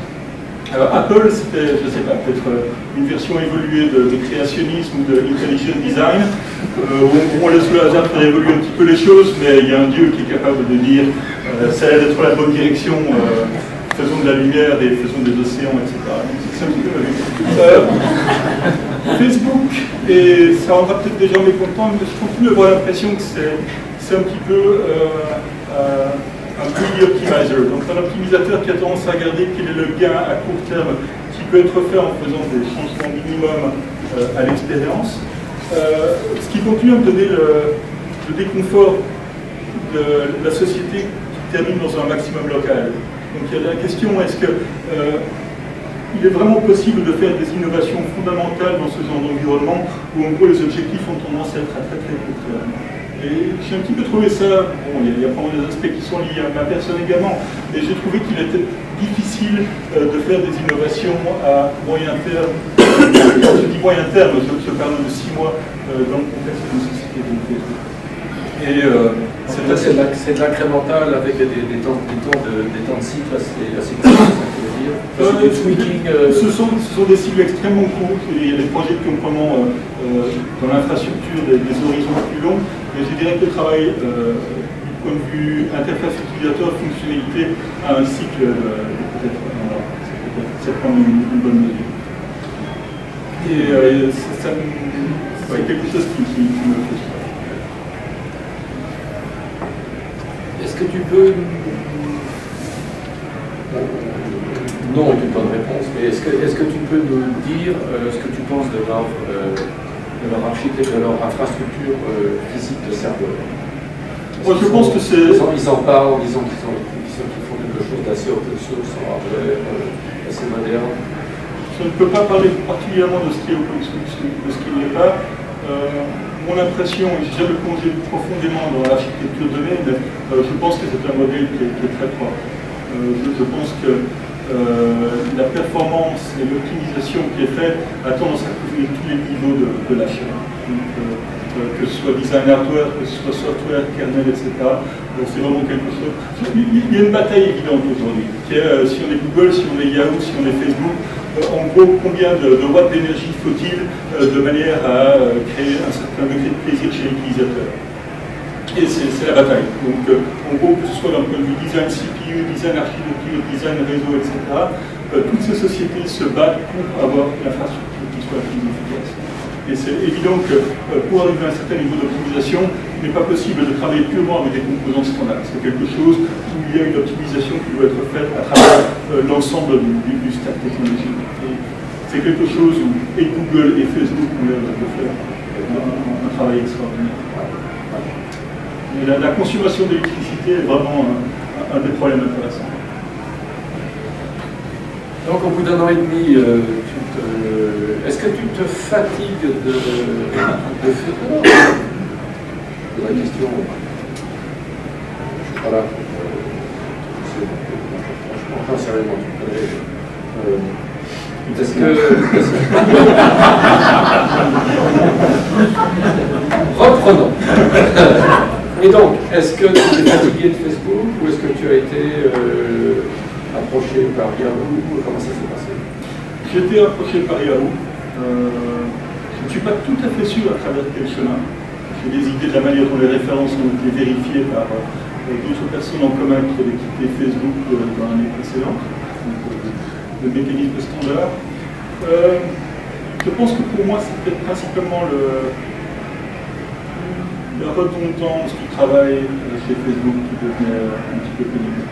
Apple, c'était, je ne sais pas, peut-être une version évoluée de créationnisme ou de intelligent design, où on laisse le hasard faire évoluer un petit peu les choses, mais il y a un dieu qui est capable de dire ça a l'air d'être la bonne direction, faisons de la lumière et faisons des océans, etc. Donc c'est un petit peu Facebook, et ça rendra peut-être des gens mécontents, mais je continue à avoir l'impression que c'est un petit peu un greedy optimizer, donc un optimisateur qui a tendance à regarder quel est le gain à court terme qui peut être fait en faisant des changements minimums à l'expérience, ce qui continue à me donner le déconfort de la société qui termine dans un maximum local. Donc il y a la question, est-ce que il est vraiment possible de faire des innovations fondamentales dans ce genre d'environnement où en gros les objectifs ont tendance à être à très très court terme. Et j'ai un petit peu trouvé ça, bon, il y a probablement des aspects qui sont liés à ma personne également, et j'ai trouvé qu'il était difficile de faire des innovations à moyen terme. Quand je dis moyen terme, je parle de 6 mois dans le contexte d'une société de Facebook. Et c'est de l'incrémental avec des temps de cycle assez courts, c'est ça que je veux dire. Des tweaking. Ce sont des cycles extrêmement courts, il y a des projets qui ont vraiment dans l'infrastructure des horizons plus longs. Mais je dirais que le travail, du point de vue interface utilisateur, fonctionnalité, a un cycle c'est quand même une bonne mesure. Et c'est quelque chose qui me frustre. Est-ce que tu peux... Non, tu n'as pas de réponse, mais est-ce que tu peux nous dire ce que tu penses de leur architecture, de leur infrastructure physique de serveur? Moi, je pense que c'est... Ils en parlent en disant qu'ils font quelque chose d'assez open source, assez moderne. Je ne peux pas parler particulièrement de ce qui est open source, de ce qui n'est pas. Mon impression, et j'ai jamais plongé profondément dans l'architecture de données, mais je pense que c'est un modèle qui est très propre. Je pense que la performance et l'optimisation qui est faite a tendance à couvrir tous les niveaux de la chaîne. Que ce soit design hardware, que ce soit software, kernel, etc. C'est vraiment quelque chose. Il y a une bataille évidente aujourd'hui, qui est si on est Google, si on est Yahoo, si on est Facebook, en gros, combien de watts d'énergie faut-il de manière à créer un certain degré de plaisir chez l'utilisateur. Et c'est la bataille. Donc, en gros, que ce soit d'un point de vue design CPU, design architecture, design réseau, etc., toutes ces sociétés se battent pour avoir l'infrastructure qui soit la plus efficace. Et c'est évident que pour arriver à un certain niveau d'optimisation, il n'est pas possible de travailler purement avec des composants standards. C'est quelque chose où il y a une optimisation qui doit être faite à travers l'ensemble du stack technologique. C'est quelque chose où et Google et Facebook ont l'air de faire un travail extraordinaire. Et la consommation d'électricité est vraiment un des problèmes intéressants. Donc au bout d'un an et demi, est-ce que tu te fatigues de la question? Je suis pas là pour sérieusement, est-ce que... Reprenons. Et donc, est-ce que tu es fatigué de Facebook ou est-ce que tu as été approché par Yahoo? Comment ça s'est passé? J'ai été approché par Yahoo. Je ne suis pas tout à fait sûr à travers quel chemin. J'ai des idées de la manière dont les références ont été vérifiées par d'autres personnes en commun qui avaient quitté Facebook dans l'année précédente. Donc, de mécanismes standards. Je pense que pour moi, c'est peut-être principalement la redondance du travail chez Facebook qui devenait un petit peu pénible.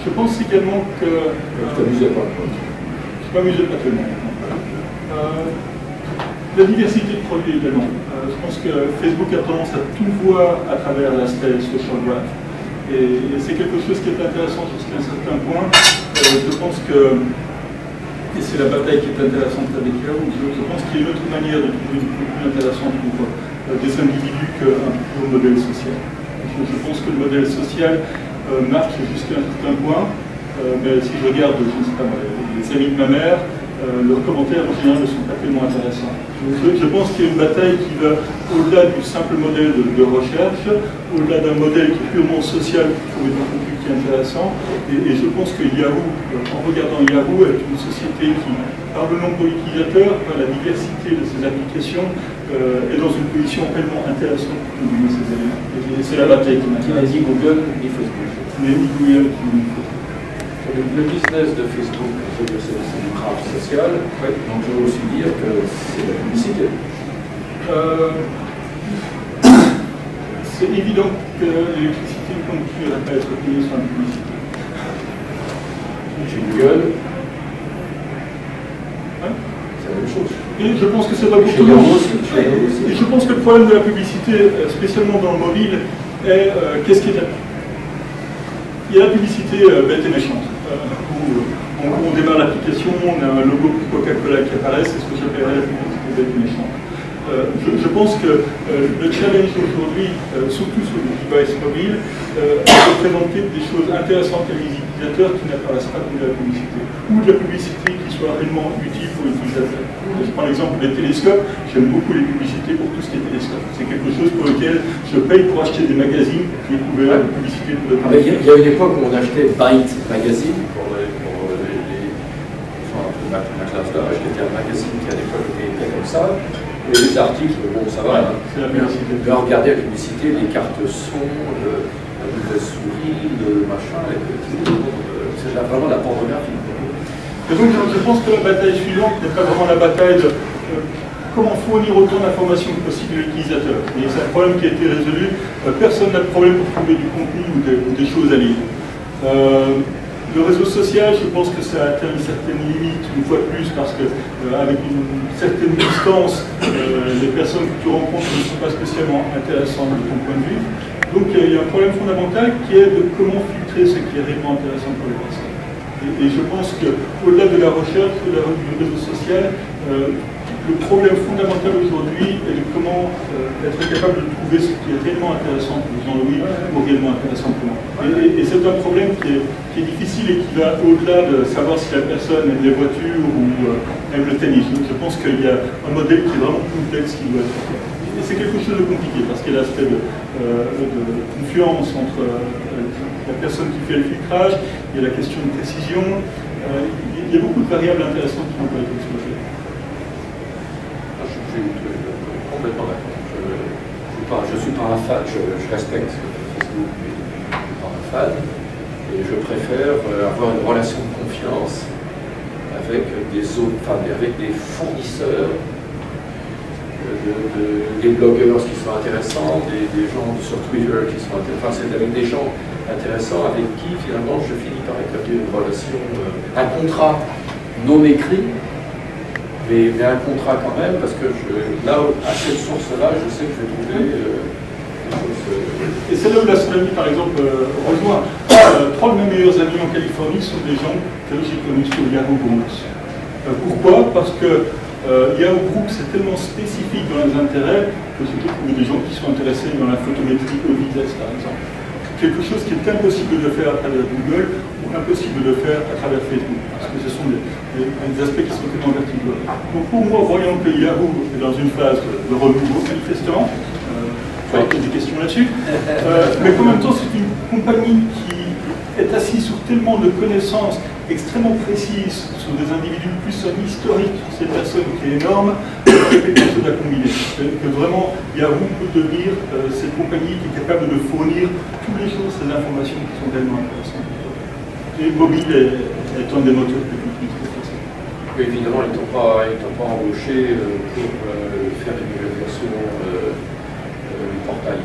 Je pense également que... Tu t'amusais pas. Je ne m'amusais pas tellement. La diversité de produits également. Je pense que Facebook a tendance à tout voir à travers l'aspect social graph. Et c'est quelque chose qui est intéressant jusqu'à un certain point. Je pense que, et c'est la bataille qui est intéressante avec Yahoo, je pense qu'il y a une autre manière de trouver du plus intéressant pour des individus qu'un pur modèle social. Je pense que le modèle social marche jusqu'à un certain point, mais si je regarde, je ne sais pas, les amis de ma mère, leurs commentaires en général ne sont pas tellement intéressants. Je pense qu'il y a une bataille qui va au-delà du simple modèle de recherche, au-delà d'un modèle qui est purement social pour trouver du contenu qui est intéressant. Et je pense que Yahoo, en regardant Yahoo, est une société qui, par le nombre d'utilisateurs, par la diversité de ses applications, est dans une position réellement intéressante pour combiner ces éléments. Et c'est la bataille qui m'intéresse. Qui n'a dit Google ni Facebook. Mais ni Google ni Facebook. Le business de Facebook, c'est du graphe social, donc je veux aussi dire que c'est la publicité. C'est évident que l'électricité ne continuera pas à être payée sur la publicité. Chez Google, Hein? c'est la même chose. Et je pense que c'est pas pour Chez tout le monde. Yahoo aussi. Et je pense que le problème de la publicité, spécialement dans le mobile, est qu'est-ce qui est là? Il y a la publicité bête et méchante. Où on démarre l'application, on a un logo Coca-Cola qui apparaît, c'est ce que j'appellerais la publicité bête et méchante. Je pense que le challenge aujourd'hui, surtout sur les devices mobiles, est de présenter des choses intéressantes à les utilisateurs qui n'apparaissent pas comme de la publicité, ou de la publicité qui soit réellement utile pour l'utilisateur. Je prends l'exemple des télescopes, j'aime beaucoup les publicités pour tout ce qui est télescope. C'est quelque chose pour lequel je paye pour acheter des magazines qui est couvert de publicité pour le Il y a une époque où on achetait Byte Magazine pour les ma classe d'âge, qui était un magazine qui à l'époque était comme ça. Et les articles, bon, ça va. C'est la publicité. Mais regardez la publicité, les cartes son, la nouvelle souris, le machin, c'est vraiment la pornographie. Et donc je pense que la bataille suivante n'est pas vraiment la bataille de comment fournir autant d'informations que possible à l'utilisateur. Et c'est un problème qui a été résolu. Personne n'a de problème pour trouver du contenu ou des choses à lire. Le réseau social, je pense que ça atteint une certaine limite, une fois de plus, parce que avec une certaine distance, les personnes que tu rencontres ne sont pas spécialement intéressantes de ton point de vue. Donc il y a un problème fondamental qui est de comment filtrer ce qui est réellement intéressant pour les personnes. Et je pense qu'au-delà de la recherche, du réseau social, le problème fondamental aujourd'hui est de comment être capable de trouver ce qui est réellement intéressant pour Jean-Louis ou réellement intéressant pour moi. Et c'est un problème qui est difficile et qui va au-delà de savoir si la personne aime les voitures ou aime le tennis. Donc je pense qu'il y a un modèle qui est vraiment complexe qui doit être fait. Et c'est quelque chose de compliqué parce qu'il y a l'aspect de confiance entre la personne qui fait le filtrage, il y a la question de précision, il y a beaucoup de variables intéressantes qui n'ont pas été explorées. Je suis complètement d'accord. Je suis pas un fan, je respecte Facebook, mais je ne suis pas un fan. Et je préfère avoir une relation de confiance avec des autres, avec des fournisseurs, des blogueurs qui sont intéressants, des gens sur Twitter qui sont intéressants, c'est avec des gens intéressants avec qui finalement je finis par établir une relation, un contrat non écrit. Mais un contrat quand même, parce que là, à cette source-là, je sais que je vais trouver des choses. Et c'est là où la Somalie, par exemple, rejoint. 3 de mes meilleurs amis en Californie sont des gens que j'ai connus sur Yahoo Groups. Pourquoi? Parce que Yahoo Groups est tellement spécifique dans les intérêts que je trouve des gens qui sont intéressés dans la photométrie au vitesse, par exemple. Quelque chose qui est impossible de faire à travers Google ou impossible de faire à travers Facebook, parce que ce sont des aspects qui sont tellement verticaux. Donc pour moi, voyant que Yahoo est dans une phase de renouveau manifestement, il y a des questions là-dessus, mais en même temps c'est une compagnie qui est assise sur tellement de connaissances extrêmement précises sur des individus, plus un historique sur ces personnes qui est énorme, qu'il y a quelque chose à combiner. Que vraiment Yahoo peut devenir cette compagnie qui est capable de fournir toutes les choses, ces informations qui sont tellement intéressantes. Et mobile est étant des moteurs plus complexes. Oui, évidemment, ils ne t'ont pas embauché pour faire une nouvelle version du portail.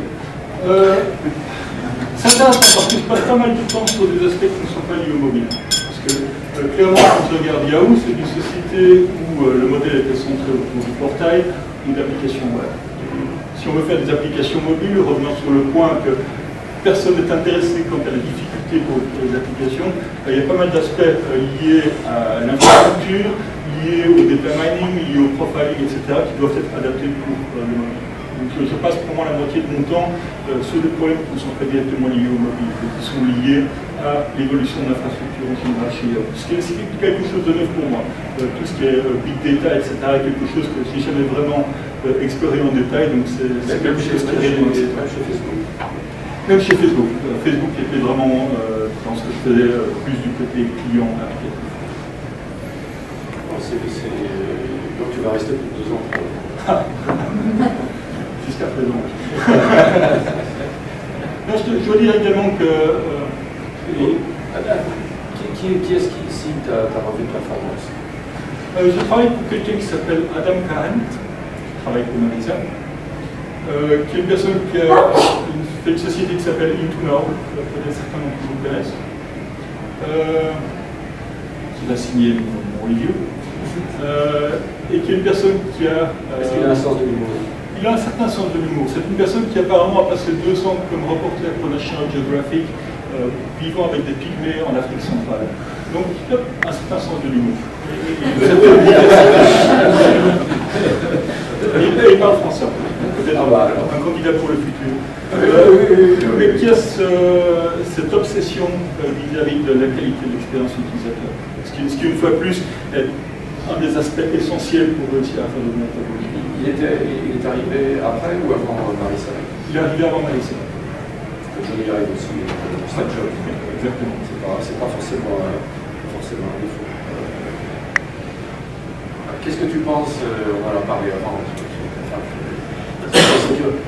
Ça date, parce que je passe pas mal de temps sur des aspects qui ne sont pas liés au mobile. Parce que clairement, quand je regarde Yahoo, c'est une société où le modèle était centré autour du portail ou d'applications web. Si on veut faire des applications mobiles, revenons sur le point que personne n'est intéressé quant à la difficulté pour les applications. Il y a pas mal d'aspects liés à l'infrastructure, liés au data mining, liés au profiling, etc., qui doivent être adaptés pour le mobile. Donc je passe pour moi la moitié de mon temps sur des problèmes qui ne sont pas directement liés au mobile, mais qui sont liés à l'évolution de l'infrastructure en général chez Yahoo. Ce qui est quelque chose de neuf pour moi. Tout ce qui est big data, etc., est quelque chose que je n'ai jamais vraiment exploré en détail, donc c'est quelque chose qui est dans chez Facebook. Même chez Facebook. Facebook était vraiment dans ce que je faisais plus du côté client applicatif. Donc tu vas rester plus de 2 ans. Jusqu'à présent. Non, je dois dire également que... Qui est-ce qui signe ta revue de performance? Je travaille pour quelqu'un qui s'appelle Adam Karen, qui travaille pour Marisa, qui est une personne qui a fait une société qui s'appelle Into-Now, peut-être certains d'entre vous connaissent, qui va signer mon review, et qui est une personne qui a... Est-ce qu'il a un sens de l'humour? Il a un certain sens de l'humour. C'est une personne qui apparemment a passé 2 ans comme reporter pour National Geographic, vivant avec des pygmées en Afrique centrale. Donc il a un certain sens de l'humour. Il parle français. Peut-être un candidat pour le futur. Mais qui a cette obsession vis-à-vis de la qualité de l'expérience utilisateur. Ce qui, une fois plus, est un des aspects essentiels pour réussir à faire de bonnes technologies. Il est arrivé après ou avant Marisa? Il est arrivé avant Marisa. Johnny arrive aussi, c'est un job. Exactement. C'est pas forcément un défaut. Qu'est-ce que tu penses, on en a parlé avant,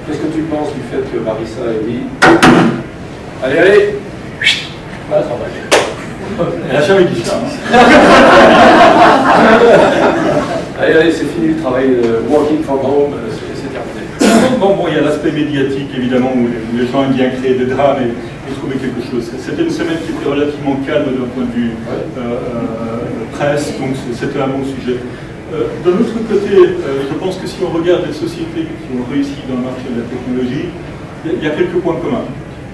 qu'est-ce que tu penses du fait que Marisa ait dit allez, voilà, ça va aller. Elle n'a jamais dit ça. Allez, c'est fini le travail de working from home, c'est terminé. Bon, il y a l'aspect médiatique, évidemment, où les gens aiment bien créer des drames et trouver quelque chose. C'était une semaine qui était relativement calme d'un point de vue presse, donc c'était un bon sujet. De l'autre côté, je pense que si on regarde les sociétés qui ont réussi dans le marché de la technologie, il y a quelques points communs.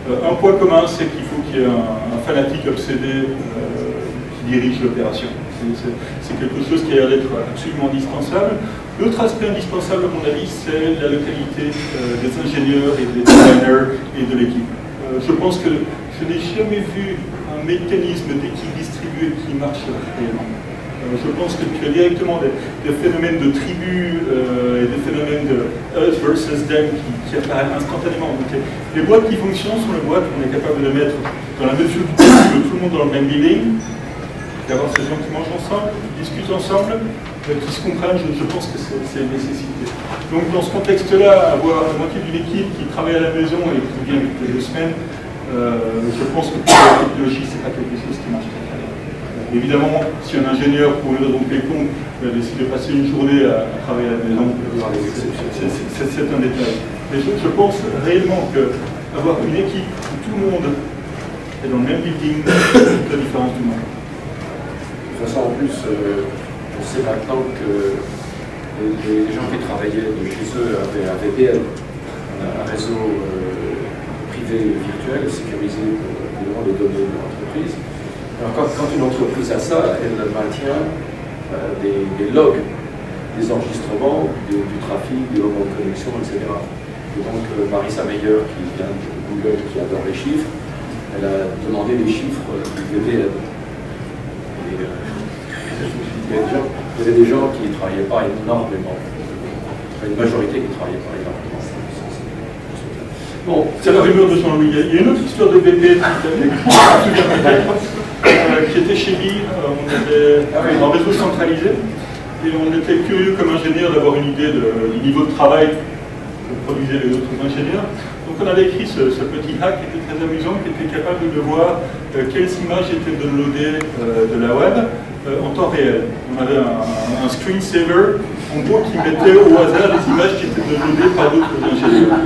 Un point commun, c'est qu'il faut qu'il y ait un fanatique obsédé qui dirige l'opération. C'est quelque chose qui a l'air d'être absolument indispensable. L'autre aspect indispensable, à mon avis, c'est la localité des ingénieurs et des designers et de l'équipe. Je pense que je n'ai jamais vu un mécanisme d'équipe distribuée qui marche réellement. Je pense que tu as directement des phénomènes de tribus et des phénomènes de us versus them qui apparaissent instantanément. Donc, les boîtes qui fonctionnent sont les boîtes où on est capable de mettre, dans la mesure du possible, tout le monde dans le même building, d'avoir ces gens qui mangent ensemble, qui discutent ensemble, qui se comprennent. Je pense que c'est une nécessité. Donc dans ce contexte-là, avoir la moitié d'une équipe qui travaille à la maison et qui vient toutes les 2 semaines, je pense que pour la technologie, c'est pas quelque chose qui marche très bien. Évidemment, si un ingénieur, pour une raison quelconque, décide de passer une journée à travailler à la maison, c'est un détail. Mais je pense réellement qu'avoir une équipe où tout le monde est dans le même building, c'est la différence du monde. De toute façon, en plus, on sait maintenant que les gens qui travaillaient de chez eux avaient un VPN, un réseau privé virtuel sécurisé pour les données de l'entreprise. Alors quand une entreprise a ça, elle maintient des logs, des enregistrements du trafic, des moments de connexion, etc. Et donc Marisa Mayer, qui vient de Google, qui adore les chiffres, elle a demandé les chiffres du VPN. Et, il y avait des gens qui ne travaillaient pas énormément. Une majorité qui ne travaillait pas énormément. Bon, c'est la rumeur de Jean-Louis. Il y a une autre histoire de VPN qui était chez lui. On était en réseau centralisé et on était curieux comme ingénieur d'avoir une idée du niveau de travail produisaient les autres ingénieurs. Donc on avait écrit ce petit hack qui était très amusant, qui était capable de voir quelles images étaient downloadées de la web en temps réel. On avait un screensaver, en gros, qui mettait au hasard les images qui étaient downloadées par d'autres ingénieurs.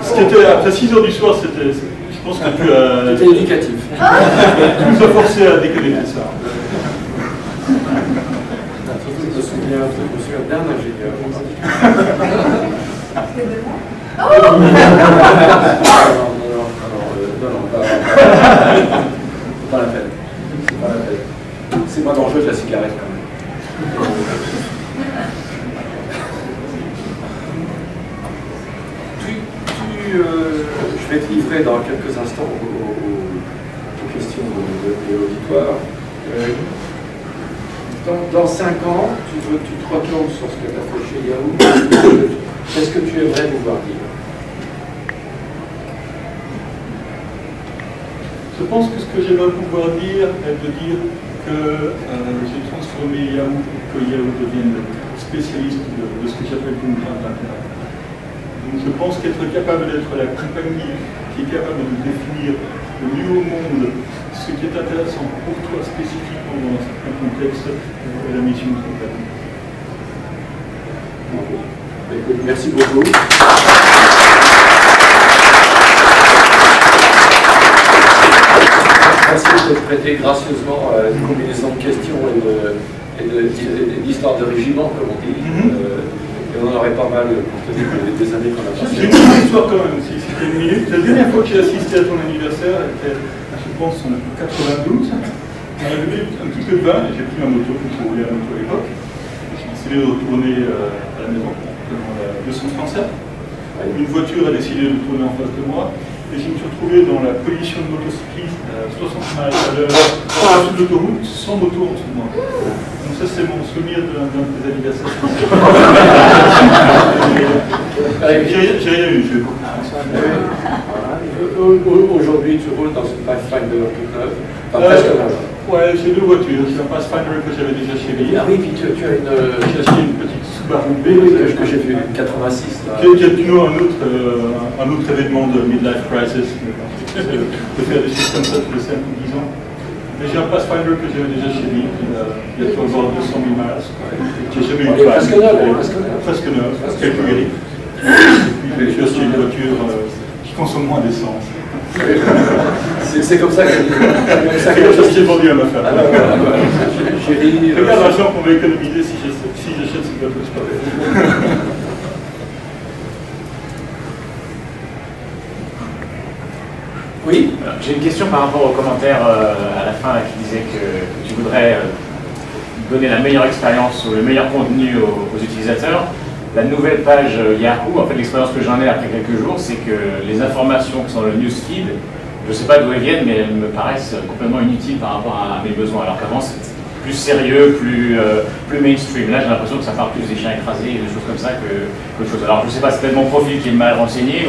Ce qui était, après 6 heures du soir, c'était, je pense que tu as... C'était éducatif. Tu nous as forcé à déconnecter ça. Je me souviens d'un ingénieur. Pas la peine. C'est pas dangereux de la cigarette quand même. Je vais te livrer dans quelques instants aux questions de l'auditoire. Dans 5 ans, tu te retournes sur ce que tu as fait chez Yahoo. Qu'est-ce que tu aimerais pouvoir dire? Je pense que ce que j'aimerais pouvoir dire est de dire que j'ai transformé Yahoo pour que Yahoo devienne spécialiste de ce que j'appelle une grande d'intérêt. Donc je pense qu'être capable d'être la compagnie qui est capable de définir le mieux au monde ce qui est intéressant pour toi spécifiquement dans un certain contexte est la mission de compagnie. Merci beaucoup. Merci de te prêter gracieusement à une combinaison de questions et d'histoires de régiment, comme on dit. Et on en aurait pas mal pour te dire des années qu'on a passées. J'ai une petite histoire quand même, si c'était une minute. La dernière fois que j'ai assisté à ton anniversaire, était, je pense, en 92. On avait bu un petit peu de vin et j'ai pris ma moto pour rouler à la moto à l'époque. J'ai décidé de retourner à la maison, devant la 237. Une voiture a décidé de tourner en face de moi. Et je me suis retrouvé dans la collision de motocyclistes à 60 miles à l'heure sur l'autoroute, sans moto en dessous de moi. Donc ça c'est mon souvenir d'un de tes anniversaires. J'ai rien eu, je Aujourd'hui, tu roules dans une Pathfinder toute neuve, presque neuve. Ouais, j'ai 2 voitures. J'ai un Pathfinder que j'avais déjà chez lui. Ah oui, puis tu as une... J'ai acheté une petite Subaru B que j'ai vu, une 86. Là. Qui est un autre événement de midlife crisis. De faire des choses comme ça tous les 5 ou 10 ans. Mais j'ai un Pathfinder que j'avais déjà chez lui, il a toujours avoir 200 000 miles. J'ai jamais eu de panne. Presque neuf, quelques grilles. Et puis j'ai acheté une voiture qui consomme moins d'essence. C'est comme ça que c'est quelque chose qui est vendu à ma femme. Regarde l'argent qu'on va économiser si j'achète cette voiture de sport. Oui. J'ai une question par rapport au commentaire à la fin qui disait que tu voudrais donner la meilleure expérience ou le meilleur contenu aux utilisateurs. La nouvelle page Yahoo, en fait l'expérience que j'en ai après quelques jours, c'est que les informations qui sont dans le newsfeed, je ne sais pas d'où elles viennent, mais elles me paraissent complètement inutiles par rapport à mes besoins. Alors qu'avant c'était plus sérieux, plus mainstream. Là j'ai l'impression que ça parle plus des chiens écrasés et des choses comme ça qu'autre chose. Alors je ne sais pas si c'est peut-être mon profil qui est mal renseigné,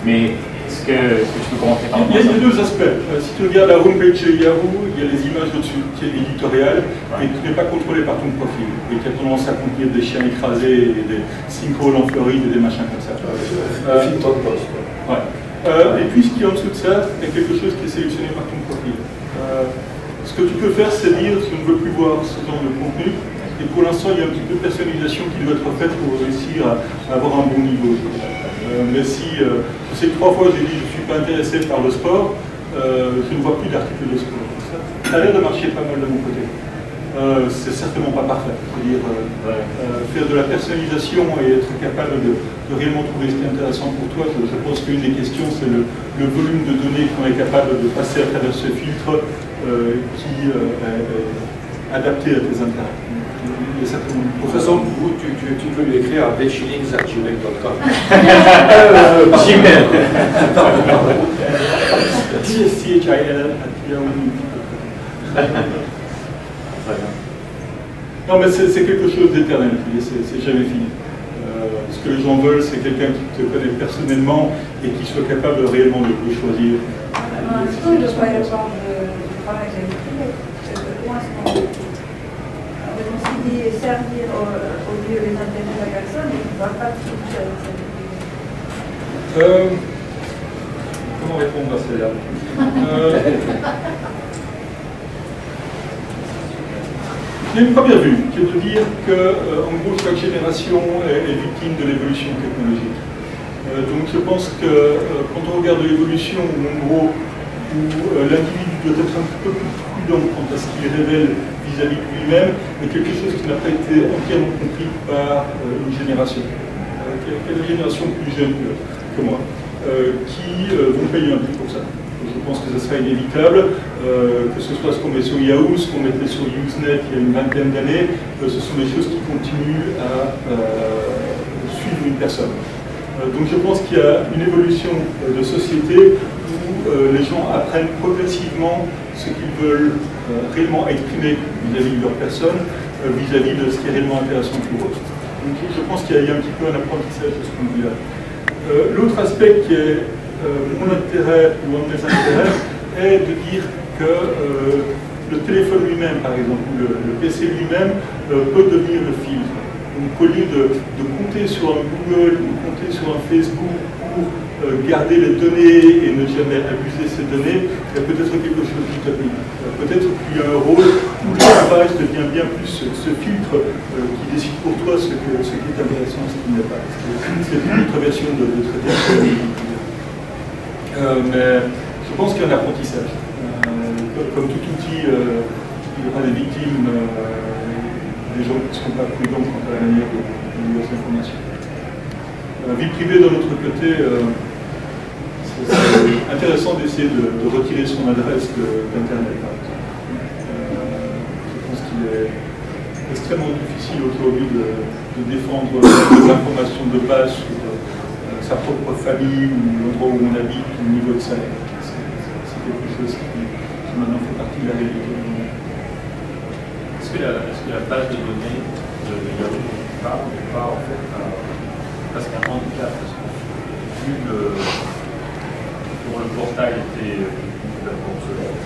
mais est-ce que tu peux commenter par rapport à ça? Il y a 2 aspects. Si tu regardes la homepage chez Yahoo, il y a les images au-dessus qui est éditorial et qui n'est pas contrôlé par ton profil et qui a tendance à contenir des chiens écrasés et des sinkholes en Floride et des machins comme ça. Et puis ce qui est en dessous de ça est quelque chose qui est sélectionné par ton profil. Ce que tu peux faire, c'est dire si on ne veut plus voir ce genre de contenu. Et pour l'instant, il y a un petit peu de personnalisation qui doit être faite pour réussir à avoir un bon niveau. Mais si je sais que 3 fois j'ai dit je ne suis pas intéressé par le sport, je ne vois plus d'articles de sport. Ça a l'air de marcher pas mal de mon côté. C'est certainement pas parfait. C'est-à-dire faire de la personnalisation et être capable de réellement trouver ce qui est intéressant pour toi. Je pense qu'une des questions, c'est le volume de données qu'on est capable de passer à travers ce filtre qui est adapté à tes intérêts. De toute façon, tu peux lui écrire à bchillings@gmail.com. Gmail. Non, mais c'est quelque chose d'éternel, c'est jamais fini. Ce que les gens veulent, c'est quelqu'un qui te connaît personnellement et qui soit capable réellement de choisir. Est-ce que je dois y avoir du travail avec les on s'est dit servir au mieux les intérêts de la personne et ne va pas toucher à Comment répondre à celle-là? Il y a une première vue, qui est de dire que, en gros, chaque génération est victime de l'évolution technologique. Donc je pense que quand on regarde l'évolution, en gros, où l'individu doit être un peu plus prudent quant à ce qu'il révèle vis-à-vis de lui-même, mais quelque chose qui n'a pas été entièrement compris par une génération, quelle génération plus jeune que moi, qui vont payer un prix pour ça. Je pense que ce sera inévitable, que ce soit ce qu'on met sur Yahoo, ce qu'on mettait sur Usenet il y a une vingtaine d'années, ce sont des choses qui continuent à suivre une personne. Donc je pense qu'il y a une évolution de société où les gens apprennent progressivement ce qu'ils veulent réellement exprimer vis-à-vis de leur personne, vis-à-vis de ce qui est réellement intéressant pour eux. Donc je pense qu'il y a un petit peu un apprentissage de ce point de vue-là. L'autre aspect qui est mon intérêt ou un de mes intérêts est de dire que le téléphone lui-même, par exemple, ou le PC lui-même, peut devenir le filtre. Donc au lieu de compter sur un Google ou compter sur un Facebook pour garder les données et ne jamais abuser ces données, il y a peut-être quelque chose d'utopique. Peut-être qu'il y a un rôle où le travail devient bien plus ce filtre qui décide pour toi ce qui est intéressant et ce qui n'est pas. C'est une autre version de traiter. Mais je pense qu'il y a un apprentissage. Comme tout outil, il y aura des victimes, des gens qui ne seront pas prudents quant à la manière de lire ces informations. Vie privée, d'un autre côté, c'est intéressant d'essayer de retirer son adresse d'Internet, par exemple. Je pense qu'il est extrêmement difficile aujourd'hui de défendre les informations de base sur sa propre famille ou l'endroit où on habite, ou au niveau de salaire. C'est quelque chose qui maintenant fait partie de la réalité. Est-ce que la base de données de Yahoo n'est pas en fait presque un handicap? Parce que vu comment le portail était complètement obsolète,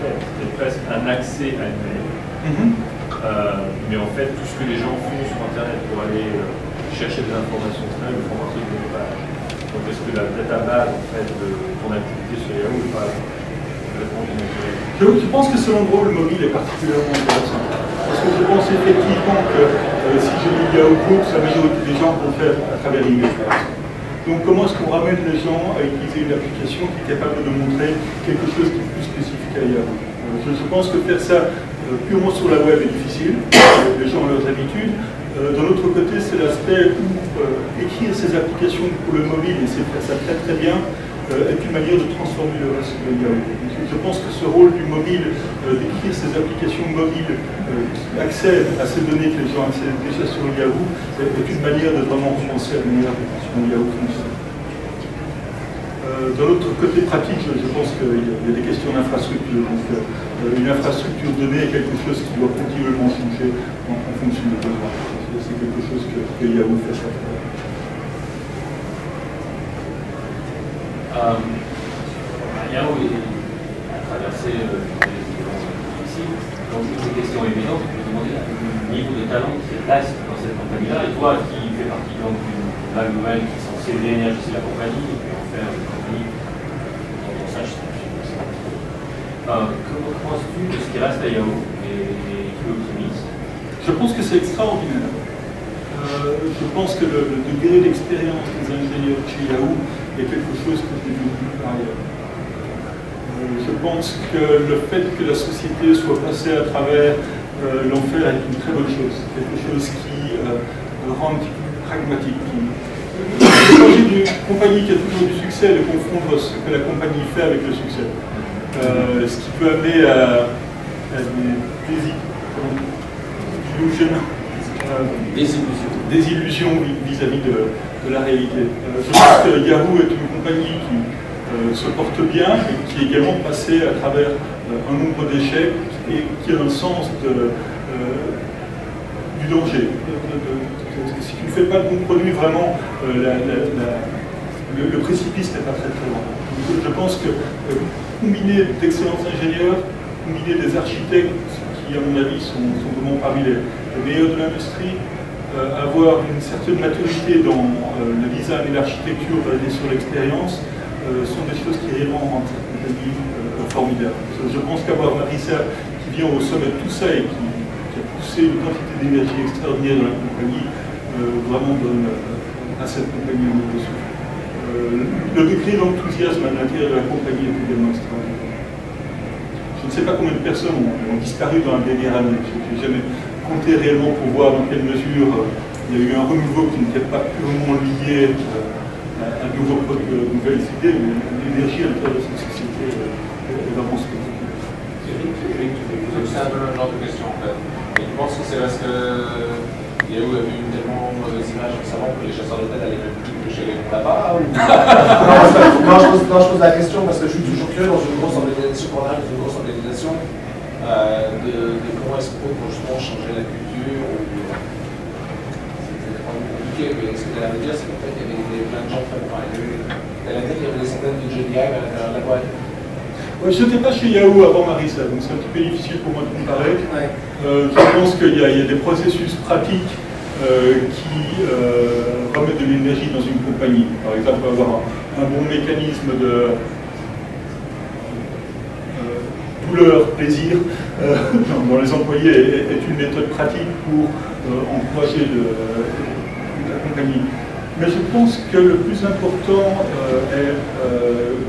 c'était presque un accès annuel. Mais en fait, tout ce que les gens font sur Internet pour aller chercher des informations, c'est une information de page. Donc est-ce que la database en fait, de ton activité sur Yahoo n'est pas complètement dénaturée? Je pense que selon moi, le mobile est particulièrement intéressant. Parce que je pense effectivement que si je lis Yahoo Group, la majorité des gens vont faire à travers l'email, par exemple. Donc comment est-ce qu'on ramène les gens à utiliser une application qui est capable de montrer quelque chose qui est plus spécifique à Yahoo? Je pense que faire ça purement sur la web est difficile, les gens ont leurs habitudes. D'un autre côté, c'est l'aspect où écrire ces applications pour le mobile, et c'est faire ça très très bien, est une manière de transformer le reste de Yahoo. Je pense que ce rôle du mobile, d'écrire ces applications mobiles qui accèdent à ces données que les gens accèdent déjà sur Yahoo, est une manière de vraiment penser à la manière dont Yahoo fonctionne. D'un autre côté pratique, je pense qu'il y a des questions d'infrastructure. Donc, une infrastructure donnée est quelque chose qui doit continuellement changer en fonction des besoins. C'est quelque chose que Yahoo fait ça. Yahoo a traversé des difficiles. Donc une question évidente, je peux demander le niveau de talent qui reste dans cette compagnie-là. Et toi qui fais partie donc d'une vague nouvelle qui est censée réénergiser la compagnie et puis en faire une compagnie dont on sache. Comment penses-tu de ce qui reste à Yahoo et qui est optimiste? Je pense que c'est extraordinaire. Je pense que le degré d'expérience des ingénieurs chez Yahoo est quelque chose que je n'ai vu nulle part ailleurs. Je pense que le fait que la société soit passée à travers l'enfer est une très bonne chose. Quelque chose qui rend un petit peu plus pragmatique. Il s'agit d'une compagnie qui a toujours du succès, de confondre ce que la compagnie fait avec le succès. Ce qui peut amener à des illusions vis-à-vis de la réalité. Je pense que Yahoo est une compagnie qui se porte bien et qui est également passée à travers un nombre d'échecs et qui a un sens du danger. Si tu ne fais pas de bon produit, vraiment, le précipice n'est pas très très loin. Je pense que combiner d'excellents ingénieurs, combiner des architectes qui, à mon avis, sont vraiment parmi les meilleurs de l'industrie, avoir une certaine maturité dans le design et l'architecture basée sur l'expérience sont des choses qui rendent cette compagnie formidable. Je pense qu'avoir Marissa qui vient au sommet de tout ça et qui a poussé une quantité d'énergie extraordinaire dans la compagnie vraiment donne à cette compagnie un nouveau souffle. Le degré d'enthousiasme à l'intérieur de la compagnie est également extraordinaire. Je ne sais pas combien de personnes ont disparu dans la dernière année. Je n'ai jamais compté réellement pour voir dans quelle mesure il y a eu un renouveau qui n'était pas purement lié à un nouveau produit, de nouvelles idées, mais l'énergie à l'intérieur de cette société est vraiment spectaculaire. C'est un peu le genre de question en fait. Et tu penses que c'est parce que Yahoo a vu tellement mauvaises images récemment que les chasseurs de tête allaient même plus chez les là-bas Non, je pose la question parce que je suis toujours curieux dans une grosse organisation, de comment est-ce qu'on peut justement changer la culture ou c'est compliqué, mais ce que tu allais dire, c'est qu'en fait, il y avait plein de gens très bons. Elle a dit qu'il y avait des centaines de Jedi à l'intérieur de la boîte. Ouais, je n'étais pas chez Yahoo avant Marissa, donc c'est un petit peu difficile pour moi de comparer. Ouais. Je pense qu'il y a des processus pratiques qui remettent de l'énergie dans une compagnie. Par exemple, avoir un bon mécanisme de douleur, plaisir dans les employés est une méthode pratique pour encourager la compagnie. Mais je pense que le plus important est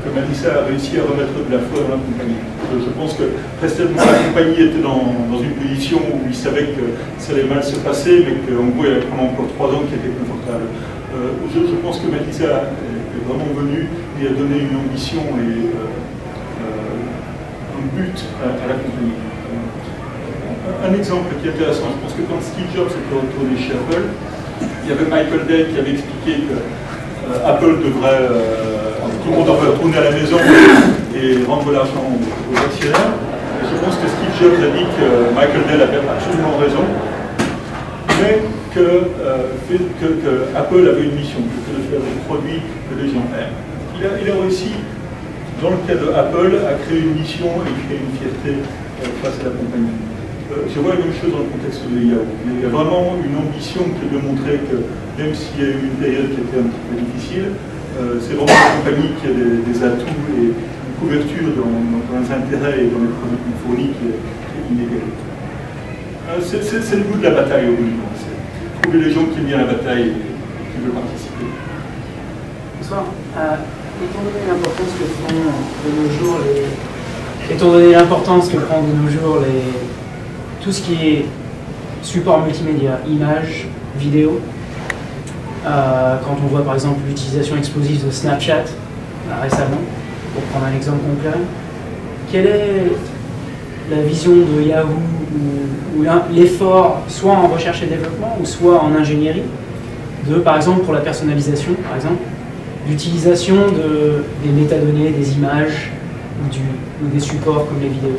que Marissa a réussi à remettre de la foi dans la compagnie. Je pense que précédemment la compagnie était dans une position où il savait que ça allait mal se passer, mais qu'en gros il y avait vraiment encore 3 ans qui étaient confortables. Je pense que Marissa est vraiment venue et a donné une ambition et un but à la compagnie. Un exemple qui est intéressant, je pense que quand Steve Jobs était retourné chez Apple, il y avait Michael Dell qui avait expliqué que Apple devrait, tout le monde devrait retourner à la maison et rendre l'argent aux actionnaires. Et je pense que Steve Jobs a dit que Michael Dell avait absolument raison, mais que Apple avait une mission, que de faire des produits que les gens aiment. Il a réussi, dans le cas de Apple, à créer une mission et créer une fierté face à la compagnie. Je vois la même chose dans le contexte de Yahoo. Il y a vraiment une ambition qui est de montrer que même s'il y a eu une période qui était un petit peu difficile, c'est vraiment une compagnie qui a des atouts et une couverture dans les intérêts et dans les produits qu'on fournit qui est inégalée. C'est le goût de la bataille au bout du compte. C'est trouver les gens qui aiment bien la bataille et qui veulent participer. Bonsoir. Étant donné l'importance que prend de nos jours tout ce qui est support multimédia, images, vidéos, quand on voit par exemple l'utilisation explosive de Snapchat récemment, pour prendre un exemple concret, quelle est la vision de Yahoo ou l'effort soit en recherche et développement ou soit en ingénierie par exemple pour la personnalisation, par exemple, d'utilisation des métadonnées, des images ou des supports comme les vidéos?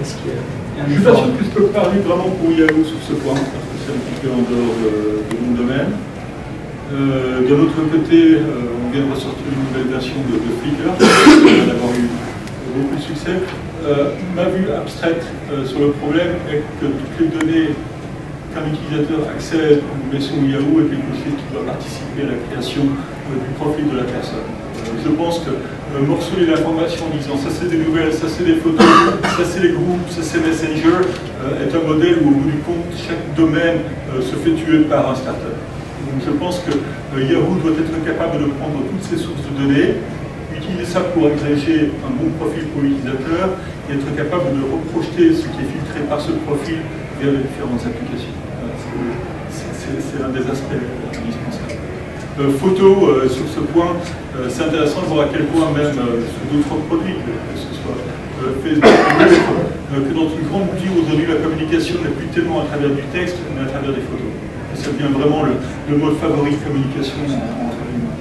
Est-ce qu'il y a je ne suis pas sûr que je peux parler vraiment pour Yahoo sur ce point, parce que c'est un petit peu en dehors de mon domaine. D'un autre côté, on vient de ressortir une nouvelle version de Flickr, qui vient d'avoir eu beaucoup de succès. Ma vue abstraite sur le problème est que toutes les données qu'un utilisateur accède ou met sur Yahoo est quelque chose qui doit participer à la création du profil de la personne. Je pense que morceler l'information en disant ça c'est des nouvelles, ça c'est des photos, ça c'est les groupes, ça c'est Messenger, est un modèle où au bout du compte chaque domaine se fait tuer par un startup. Donc je pense que Yahoo doit être capable de prendre toutes ces sources de données, utiliser ça pour agréger un bon profil pour l'utilisateur et être capable de reprojeter ce qui est filtré par ce profil vers les différentes applications. C'est un des aspects indispensables. Photo, sur ce point, c'est intéressant de voir à quel point même sur d'autres produits, que ce soit Facebook ou autre, que dans une grande mesure aujourd'hui la communication n'est plus tellement à travers du texte, mais à travers des photos. Et ça devient vraiment le mode favori de communication entre les humains.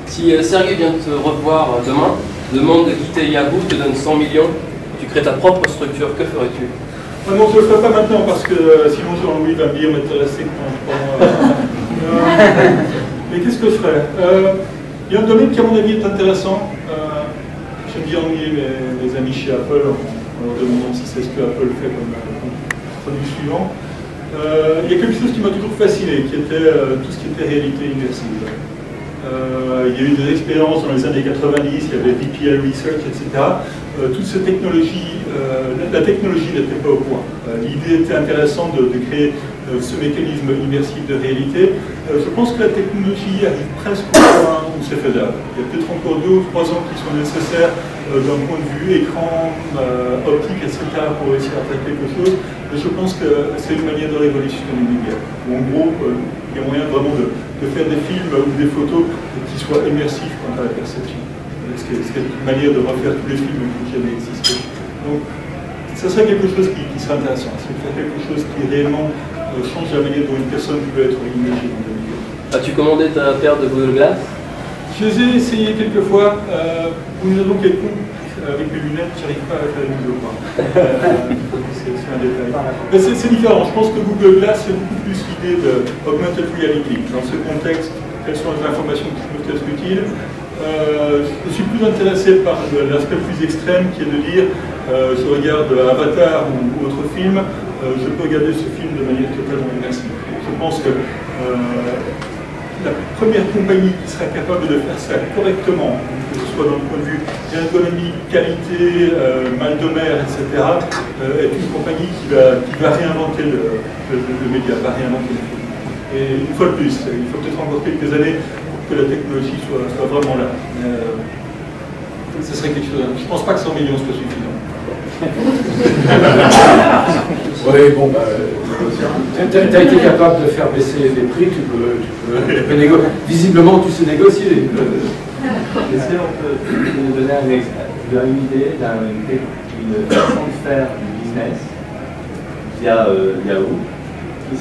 Si Sergey vient te revoir demain, demande de quitter Yahoo, te donne 100 millions, tu crées ta propre structure, que ferais-tu? Non, je ne le ferai pas maintenant parce que sinon Jean-Louis va me dire m'intéresser mais qu'est-ce que je ferais? Il y a un domaine qui à mon avis est intéressant. J'aime bien ennuyer mes amis chez Apple en leur demandant si c'est ce que Apple fait comme produit suivant. Il y a quelque chose qui m'a toujours fasciné, qui était tout ce qui était réalité immersive. Il y a eu des expériences dans les années 90, il y avait VPL Research, etc. Toutes ces technologies, la technologie n'était pas au point. L'idée était intéressante de créer ce mécanisme immersif de réalité. Je pense que la technologie arrive presque au point où c'est faisable. Il y a peut-être encore 2 ou 3 ans qui sont nécessaires d'un point de vue écran, optique, etc. pour réussir à faire quelque chose. Mais je pense que c'est une manière de révolutionner les médias. En gros, il y a moyen vraiment de faire des films ou des photos qui soient immersifs quant à la perception. Ce qui est une manière de refaire tous les films qui n'ont jamais existé. Donc, ça serait quelque chose qui serait intéressant. C'est de faire quelque chose qui réellement change la manière dont une personne peut être immergée dans le milieu. As-tu commandé ta paire de Google Glass? Je les ai essayés quelques fois. Pour une raison quelconque, avec mes lunettes, je n'arrive pas à faire les vidéos. C'est un détail. Mais c'est différent. Je pense que Google Glass, c'est beaucoup plus l'idée de augmented reality. Dans ce contexte, quelles sont les informations qui peuvent être utiles? Je suis plus intéressé par l'aspect plus extrême qui est de dire je regarde Avatar ou autre film, je peux regarder ce film de manière totalement immersive. Je pense que la première compagnie qui sera capable de faire ça correctement, que ce soit dans le point de vue ergonomie, qualité, mal de mer, etc., est une compagnie qui va réinventer le média, va réinventer le film. Et une fois de plus, il faut peut-être encore quelques années que la technologie soit vraiment là. Ce serait quelque chose. Je ne pense pas que 100 millions soit suffisant. Oui, bon, tu as été capable de faire baisser les prix, tu peux négocier. Visiblement, tu sais négocier. Est-ce qu'on peut nous donner une idée d'une façon de faire du business via Yahoo qui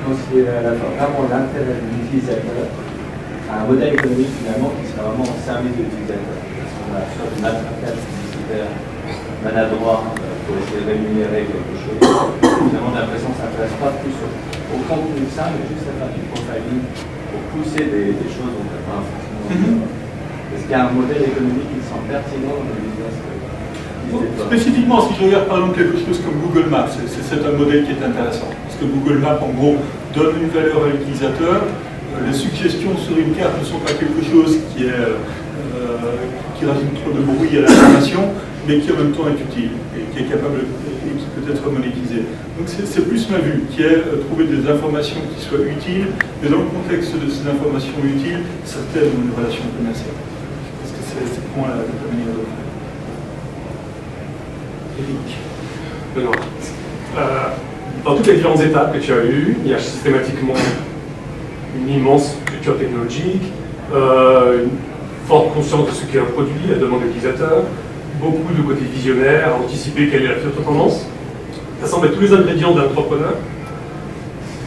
considérait à la fois vraiment l'intérêt de l'utilisateur à un modèle économique finalement qui serait vraiment au service de l'utilisateur. Parce qu'on a soit de matraquage publicitaire maladroit pour essayer de rémunérer quelque chose. Finalement, on a l'impression que ça n'intéresse pas plus au contenu de ça, mais juste à faire du profiling pour pousser des choses dont on n'a pas forcément. Est-ce qu'il y a un modèle économique qui semble pertinent dans le business? Spécifiquement, si je regarde par exemple quelque chose comme Google Maps, c'est un modèle qui est intéressant. Parce que Google Maps, en gros, donne une valeur à l'utilisateur. Les suggestions sur une carte ne sont pas quelque chose qui rajoute trop de bruit à l'information, mais qui en même temps est utile et qui est capable et qui peut être monétisé. Donc c'est plus ma vue, qui est trouver des informations qui soient utiles, mais dans le contexte de ces informations utiles, certaines ont une relation commerciale. Parce que c'est pour moi la manière de faire. Eric. Benoît. Dans toutes les différentes étapes que tu as eues, il y a systématiquement une immense culture technologique, une forte conscience de ce qu'est un produit, la demande de l'utilisateur, beaucoup de côté visionnaire, à anticiper quelle est la future tendance. Ça semble être tous les ingrédients d'un entrepreneur.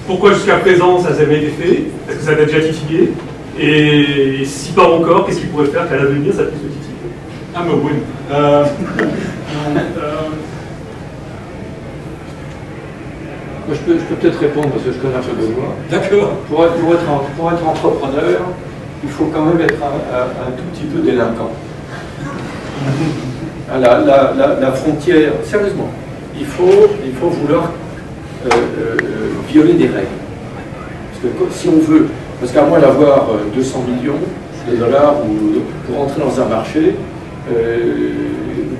Pourquoi jusqu'à présent ça n'a jamais été fait? Est-ce que ça a déjà titillé? Et si pas encore, qu'est-ce qu'il pourrait faire qu'à l'avenir ça puisse se titiller? Ah mais oui. Moi, je peux peut-être répondre parce que je connais un peu Benoît. D'accord. Pour être entrepreneur, il faut quand même être un tout petit peu délinquant. La frontière, sérieusement, il faut vouloir violer des règles. Parce que si on veut, parce qu'à moins d'avoir 200 millions de dollars pour entrer dans un marché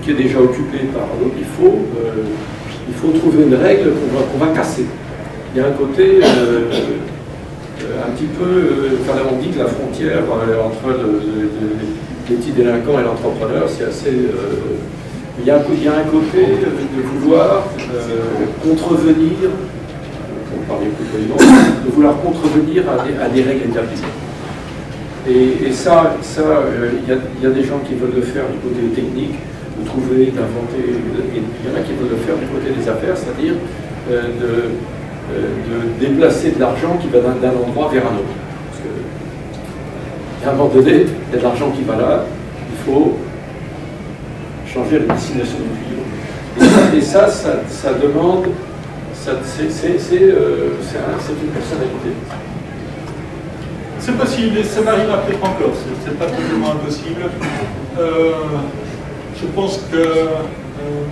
qui est déjà occupé par d'autres, il faut trouver une règle qu'on va casser. Il y a un côté un petit peu, on dit que la frontière entre les petits délinquants et l'entrepreneur, c'est assez... il y a un côté de vouloir contrevenir, pour parler plus poliment, de vouloir contrevenir à des règles établies. Et ça, il y a des gens qui veulent le faire du côté technique, de trouver, d'inventer, et il y en a qui veulent le faire du côté des affaires, c'est-à-dire de déplacer de l'argent qui va d'un endroit vers un autre. Parce qu'à un moment donné, il y a de l'argent qui va là, il faut changer la destination du tuyau. Et ça demande, c'est une personnalité. C'est possible, et ça m'arrivera peut-être encore, c'est pas totalement impossible. Je pense que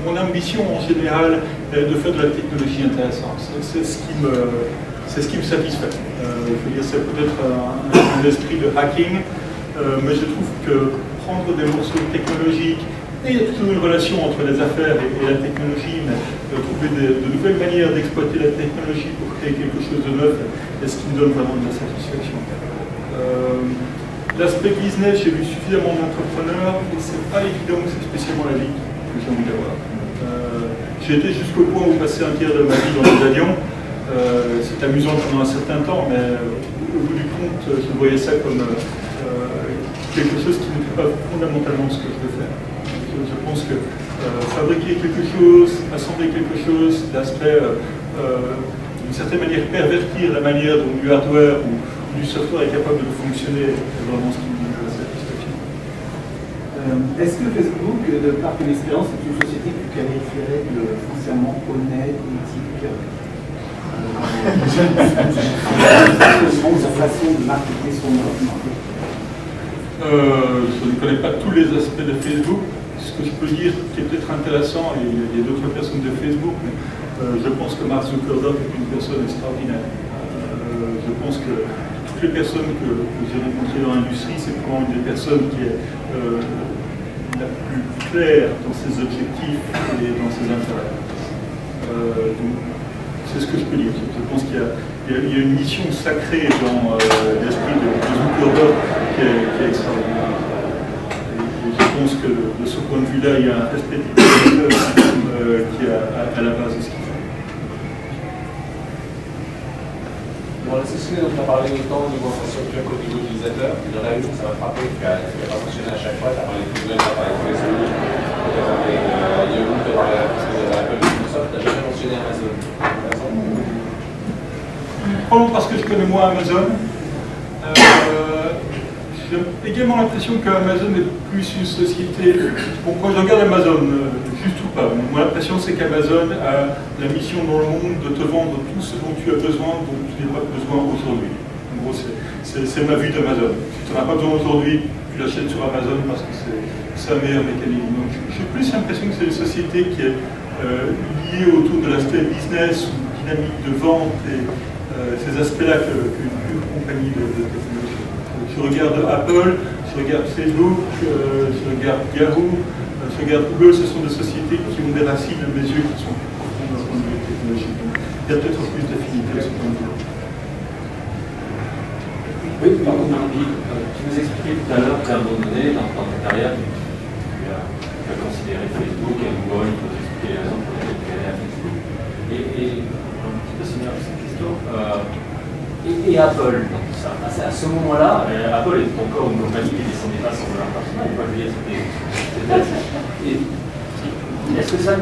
Mon ambition en général est de faire de la technologie intéressante. C'est ce qui me satisfait. Je veux dire, c'est peut-être un esprit de hacking, mais je trouve que prendre des morceaux technologiques, et il y a toujours une relation entre les affaires et la technologie, mais trouver de nouvelles manières d'exploiter la technologie pour créer quelque chose de neuf, est ce qui me donne vraiment de la satisfaction. L'aspect business, j'ai vu suffisamment d'entrepreneurs, et c'est pas évident que c'est spécialement la vie que j'ai envie d'avoir. J'ai été jusqu'au point où passer un tiers de ma vie dans les avions. C'est amusant pendant un certain temps, mais au bout du compte, je voyais ça comme quelque chose qui n'était pas fondamentalement ce que je veux faire. Je pense que fabriquer quelque chose, assembler quelque chose, l'aspect, d'une certaine manière, pervertir la manière dont du hardware ou du software est capable de fonctionner, c'est vraiment ce qui me donne la satisfaction. Est-ce que Facebook, de par ton expérience, est une société que tu qualifierais de foncièrement honnête, éthique, sa façon de marketer son offre? Je ne connais pas tous les aspects de Facebook. Ce que je peux dire qui est peut-être intéressant, et il y a d'autres personnes de Facebook, mais je pense que Mark Zuckerberg est une personne extraordinaire. Je pense que toutes les personnes que j'ai rencontrées dans l'industrie, c'est probablement une des personnes qui est la plus claire dans ses objectifs et dans ses intérêts. Donc, c'est ce que je peux dire. Je pense qu'il y a une mission sacrée dans l'esprit de Zuckerberg qui est extraordinaire. Je pense que de ce point de vue-là, il y a un respect qui est à la base de ce qu'il fait. Dans la société dont on a parlé autant au niveau infrastructure qu'au niveau utilisateur, il y en a une, ça va frapper, qui n'a pas fonctionné à chaque fois. Tu as parlé de Google, tu as parlé de Facebook, tu as parlé de Yahoo, tu as parlé d'Apple, de Microsoft, tu n'as jamais mentionné Amazon. Probablement parce que je connais moins Amazon. J'ai également l'impression qu'Amazon est plus une société. Bon, quand je regarde Amazon, juste ou pas, mon impression c'est qu'Amazon a la mission dans le monde de te vendre tout ce dont tu as besoin, dont tu n'as pas besoin aujourd'hui. En gros, c'est ma vue d'Amazon. Si tu n'en as pas besoin aujourd'hui, tu l'achètes sur Amazon parce que c'est un meilleur mécanisme. Donc j'ai plus l'impression que c'est une société qui est liée autour de l'aspect business ou dynamique de vente et ces aspects-là qu'une compagnie de technologie. Je regarde Apple, je regarde Facebook, je regarde Yahoo, je regarde Google, ce sont des sociétés qui ont des racines à mes yeux qui sont plus profondes d'un point de vue technologique. Il y a peut-être plus d'affinité à ce point de vue. Oui, pardon, tu nous expliquais tout à l'heure qu'à un moment donné, dans ta carrière, tu as considéré Facebook et Google, tu as expliqué les raisons pour lesquelles tu allais à Facebook. Et un petit peu similaire à cette question. Et Apple, donc ça, à ce moment-là, Apple est encore une compagnie qui ne descendait pas sans valeur personnelle. Est-ce que ça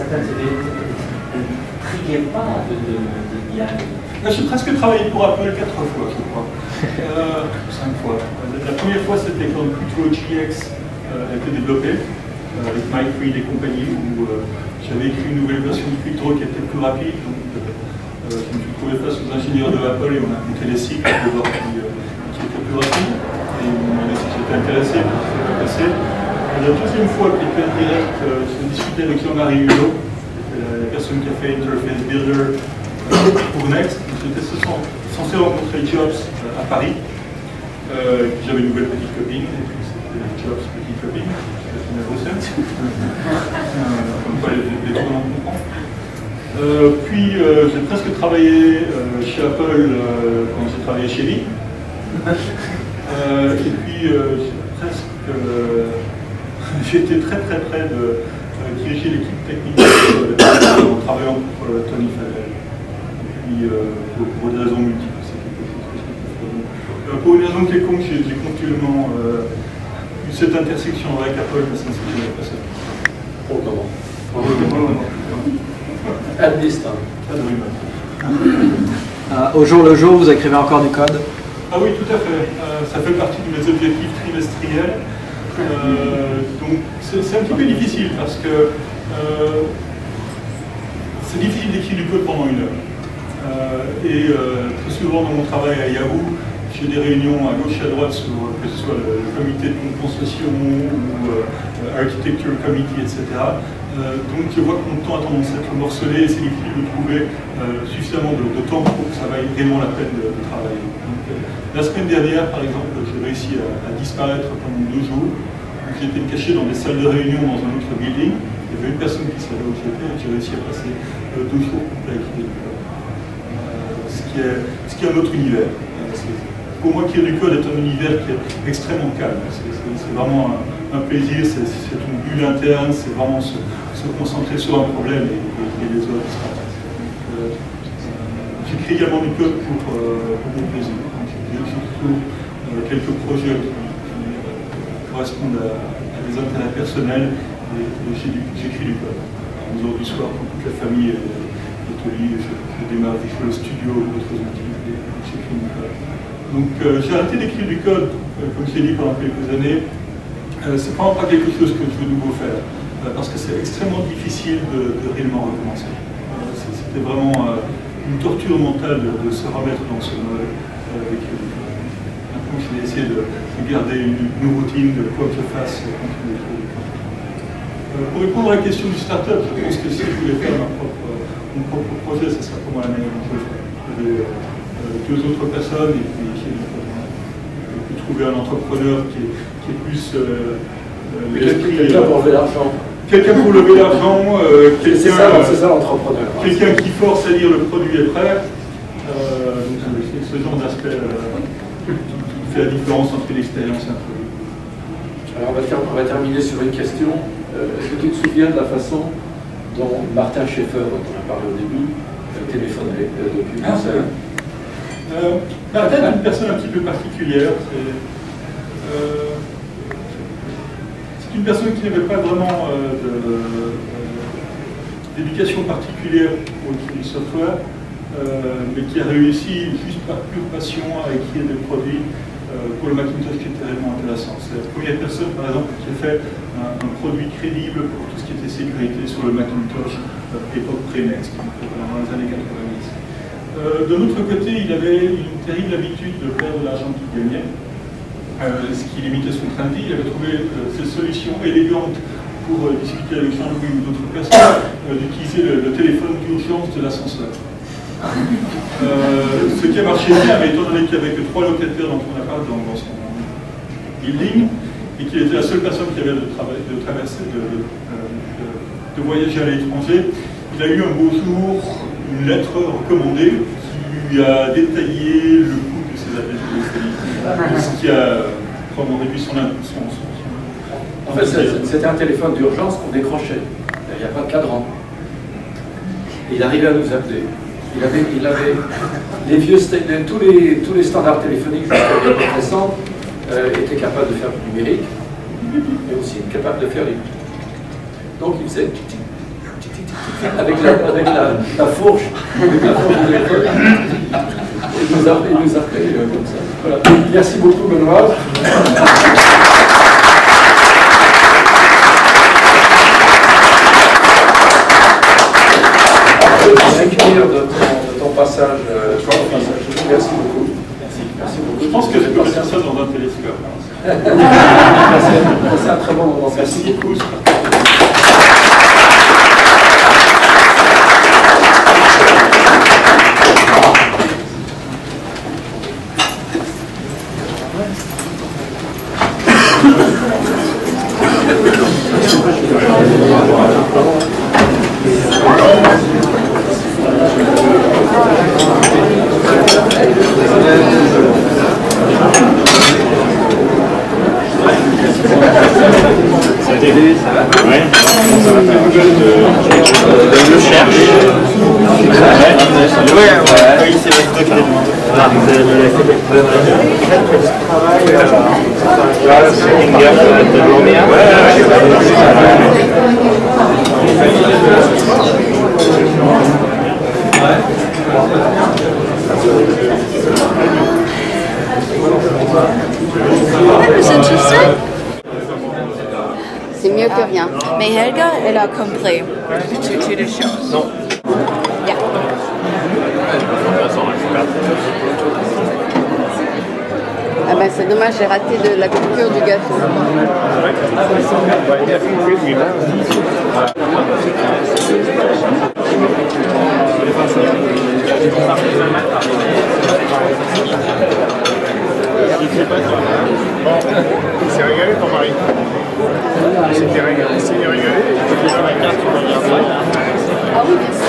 t'intriguait pas d'y aller? J'ai presque travaillé pour Apple 4 fois, je crois. 5 fois. La première fois, c'était quand Qtro GX a été développé, avec Mike Reed et compagnie, où j'avais écrit une nouvelle version de Qtro qui était plus rapide. Donc, je me suis trouvé face aux ingénieurs de Apple et on a monté les cycles pour voir qui était plus rapide. Et ils m'ont demandé si j'étais intéressé, puis ça s'est passé. La deuxième fois, qui était en direct, j'ai discuté avec Jean-Marie Hulot, la personne qui a fait Interface Builder pour Next. J'étais censé rencontrer Jobs à Paris. J'avais une nouvelle petite copine, et puis c'était Jobs, petite copine. C'est une recette. Comme quoi les tournants comprennent. Puis j'ai presque travaillé chez Apple quand j'ai travaillé chez lui. Et puis j'ai été très près de diriger l'équipe technique en travaillant pour Tony Fadell. Et puis pour des raisons multiples, c'est quelque chose que je peux faire. Pour une raison quelconque, j'ai continuellement eu cette intersection avec Apple, mais ça ne s'est jamais passé. Au jour le jour, vous écrivez encore du code? Ah oui, tout à fait. Ça fait partie de mes objectifs trimestriels. Donc c'est un petit peu difficile parce que c'est difficile d'écrire du code pendant 1 heure. Et très souvent dans mon travail à Yahoo, j'ai des réunions à gauche et à droite sur que ce soit le comité de compensation ou Architecture Committee, etc. Donc je vois que mon temps a tendance à être morcelé et c'est difficile de trouver suffisamment de temps pour que ça vaille vraiment la peine de travailler. Donc, la semaine dernière, par exemple, j'ai réussi à disparaître pendant 2 jours. J'ai été caché dans des salles de réunion dans un autre building. Il y avait une personne qui savait où j'étais et j'ai réussi à passer 2 jours complets avec lui. Ce qui est un autre univers. Pour moi, écrire du code est un univers qui est extrêmement calme. C'est vraiment un plaisir, c'est une bulle interne, c'est vraiment se concentrer sur un problème et les autres disparaissent. J'écris également du code pour mon plaisir. J'écris toujours quelques projets qui correspondent à des intérêts personnels et j'écris du code. Aujourd'hui soir, quand toute la famille est au lit, je démarre Visual Studio ou d'autres outils et j'écris du code. Donc j'ai arrêté d'écrire du code, comme je l'ai dit pendant quelques années. C'est vraiment pas quelque chose que je veux de nouveau faire, parce que c'est extrêmement difficile de réellement recommencer. C'était vraiment une torture mentale de se remettre dans ce mode avec maintenant j'ai essayé de garder une routine de quoi que je fasse quand je l'écris du code. Pour répondre à la question du startup, je pense que si je voulais faire mon propre projet, ce serait pour moi la meilleure chose. J'avais 2 autres personnes et puis j'ai pu trouver un entrepreneur qui est plus quelqu'un pour lever l'argent. Quelqu'un pour lever l'argent, c'est ça l'entrepreneur. Quelqu'un qui force à dire le produit est prêt. C'est ce genre d'aspect qui fait la différence entre une expérience et un produit. Alors on va terminer sur une question. Est-ce que tu te souviens de la façon dont Martin Schaeffer, dont on a parlé au début, téléphonait depuis Bruxelles? Martin est une personne un petit peu particulière. C'est une personne qui n'avait pas vraiment d'éducation particulière pour écrire du software, mais qui a réussi juste par pure passion à écrire des produits pour le Macintosh qui était réellement intéressant. C'est la première personne, par exemple, qui a fait un produit crédible pour tout ce qui était sécurité sur le Macintosh époque pré-Next, dans les années 90. De l'autre côté, il avait une terrible habitude de perdre l'argent qu'il gagnait, ce qui limitait son train de vie. Il avait trouvé ces solutions élégantes pour discuter avec Jean-Louis ou d'autres personnes, d'utiliser le téléphone d'urgence de l'ascenseur. Ce qui a marché bien, mais étant donné qu'il n'y avait que 3 locataires dans son appart dans son building, et qu'il était la seule personne qui avait de voyager à l'étranger, il a eu un beau jour une lettre recommandée qui lui a détaillé le coût de ses appels, ce qui a vraiment réduit son En fait, c'était un téléphone d'urgence qu'on décrochait. Il n'y a pas de cadran. Et il arrivait à nous appeler. Il avait les vieux, tous les standards téléphoniques jusqu'à l'époque récente étaient capables de faire du numérique, mais aussi capables de faire du. Donc il faisait avec la fourche du téléphone. Il nous appelait comme ça. Voilà. Merci beaucoup, Benoît. de ton passage. Merci beaucoup. Merci beaucoup. Je pense que je peux faire ça dans un télescope. C'est un très bon moment. Merci beaucoup. C'est mieux que rien. Mais Helga, elle a compris toutes les choses. Non. Yeah. Ah ben c'est dommage, j'ai raté de la coupure du gâteau. C'est régalé ton mari. C'était régalé. C'est régalé. Tu peux faire la carte, tu reviens après. Ah oui, bien sûr.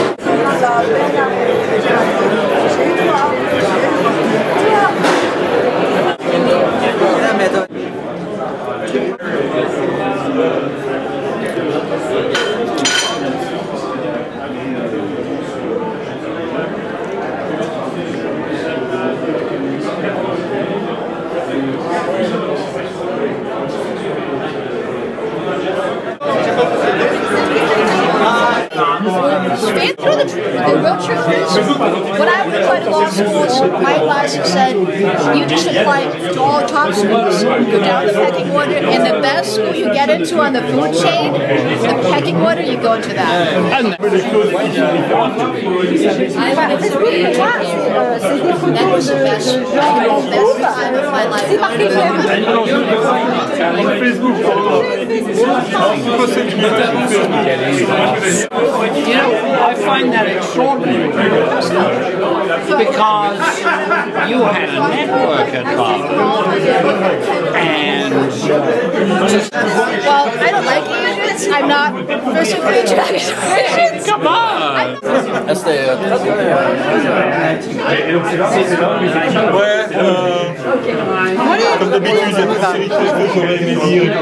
The real truth is, when I applied to law school, my advisor said, you just apply to all the top schools, go down the pecking order, and the best school you get into on the food chain, the pecking order, you go into that. I went to that was the best time of my life. You know, I find that extraordinary because you had a network at Harvard, and well, I don't like agents. I'm not physically attracted. Come on. Comme d'habitude, il y a toutes ces choses que j'aurais aimé dire.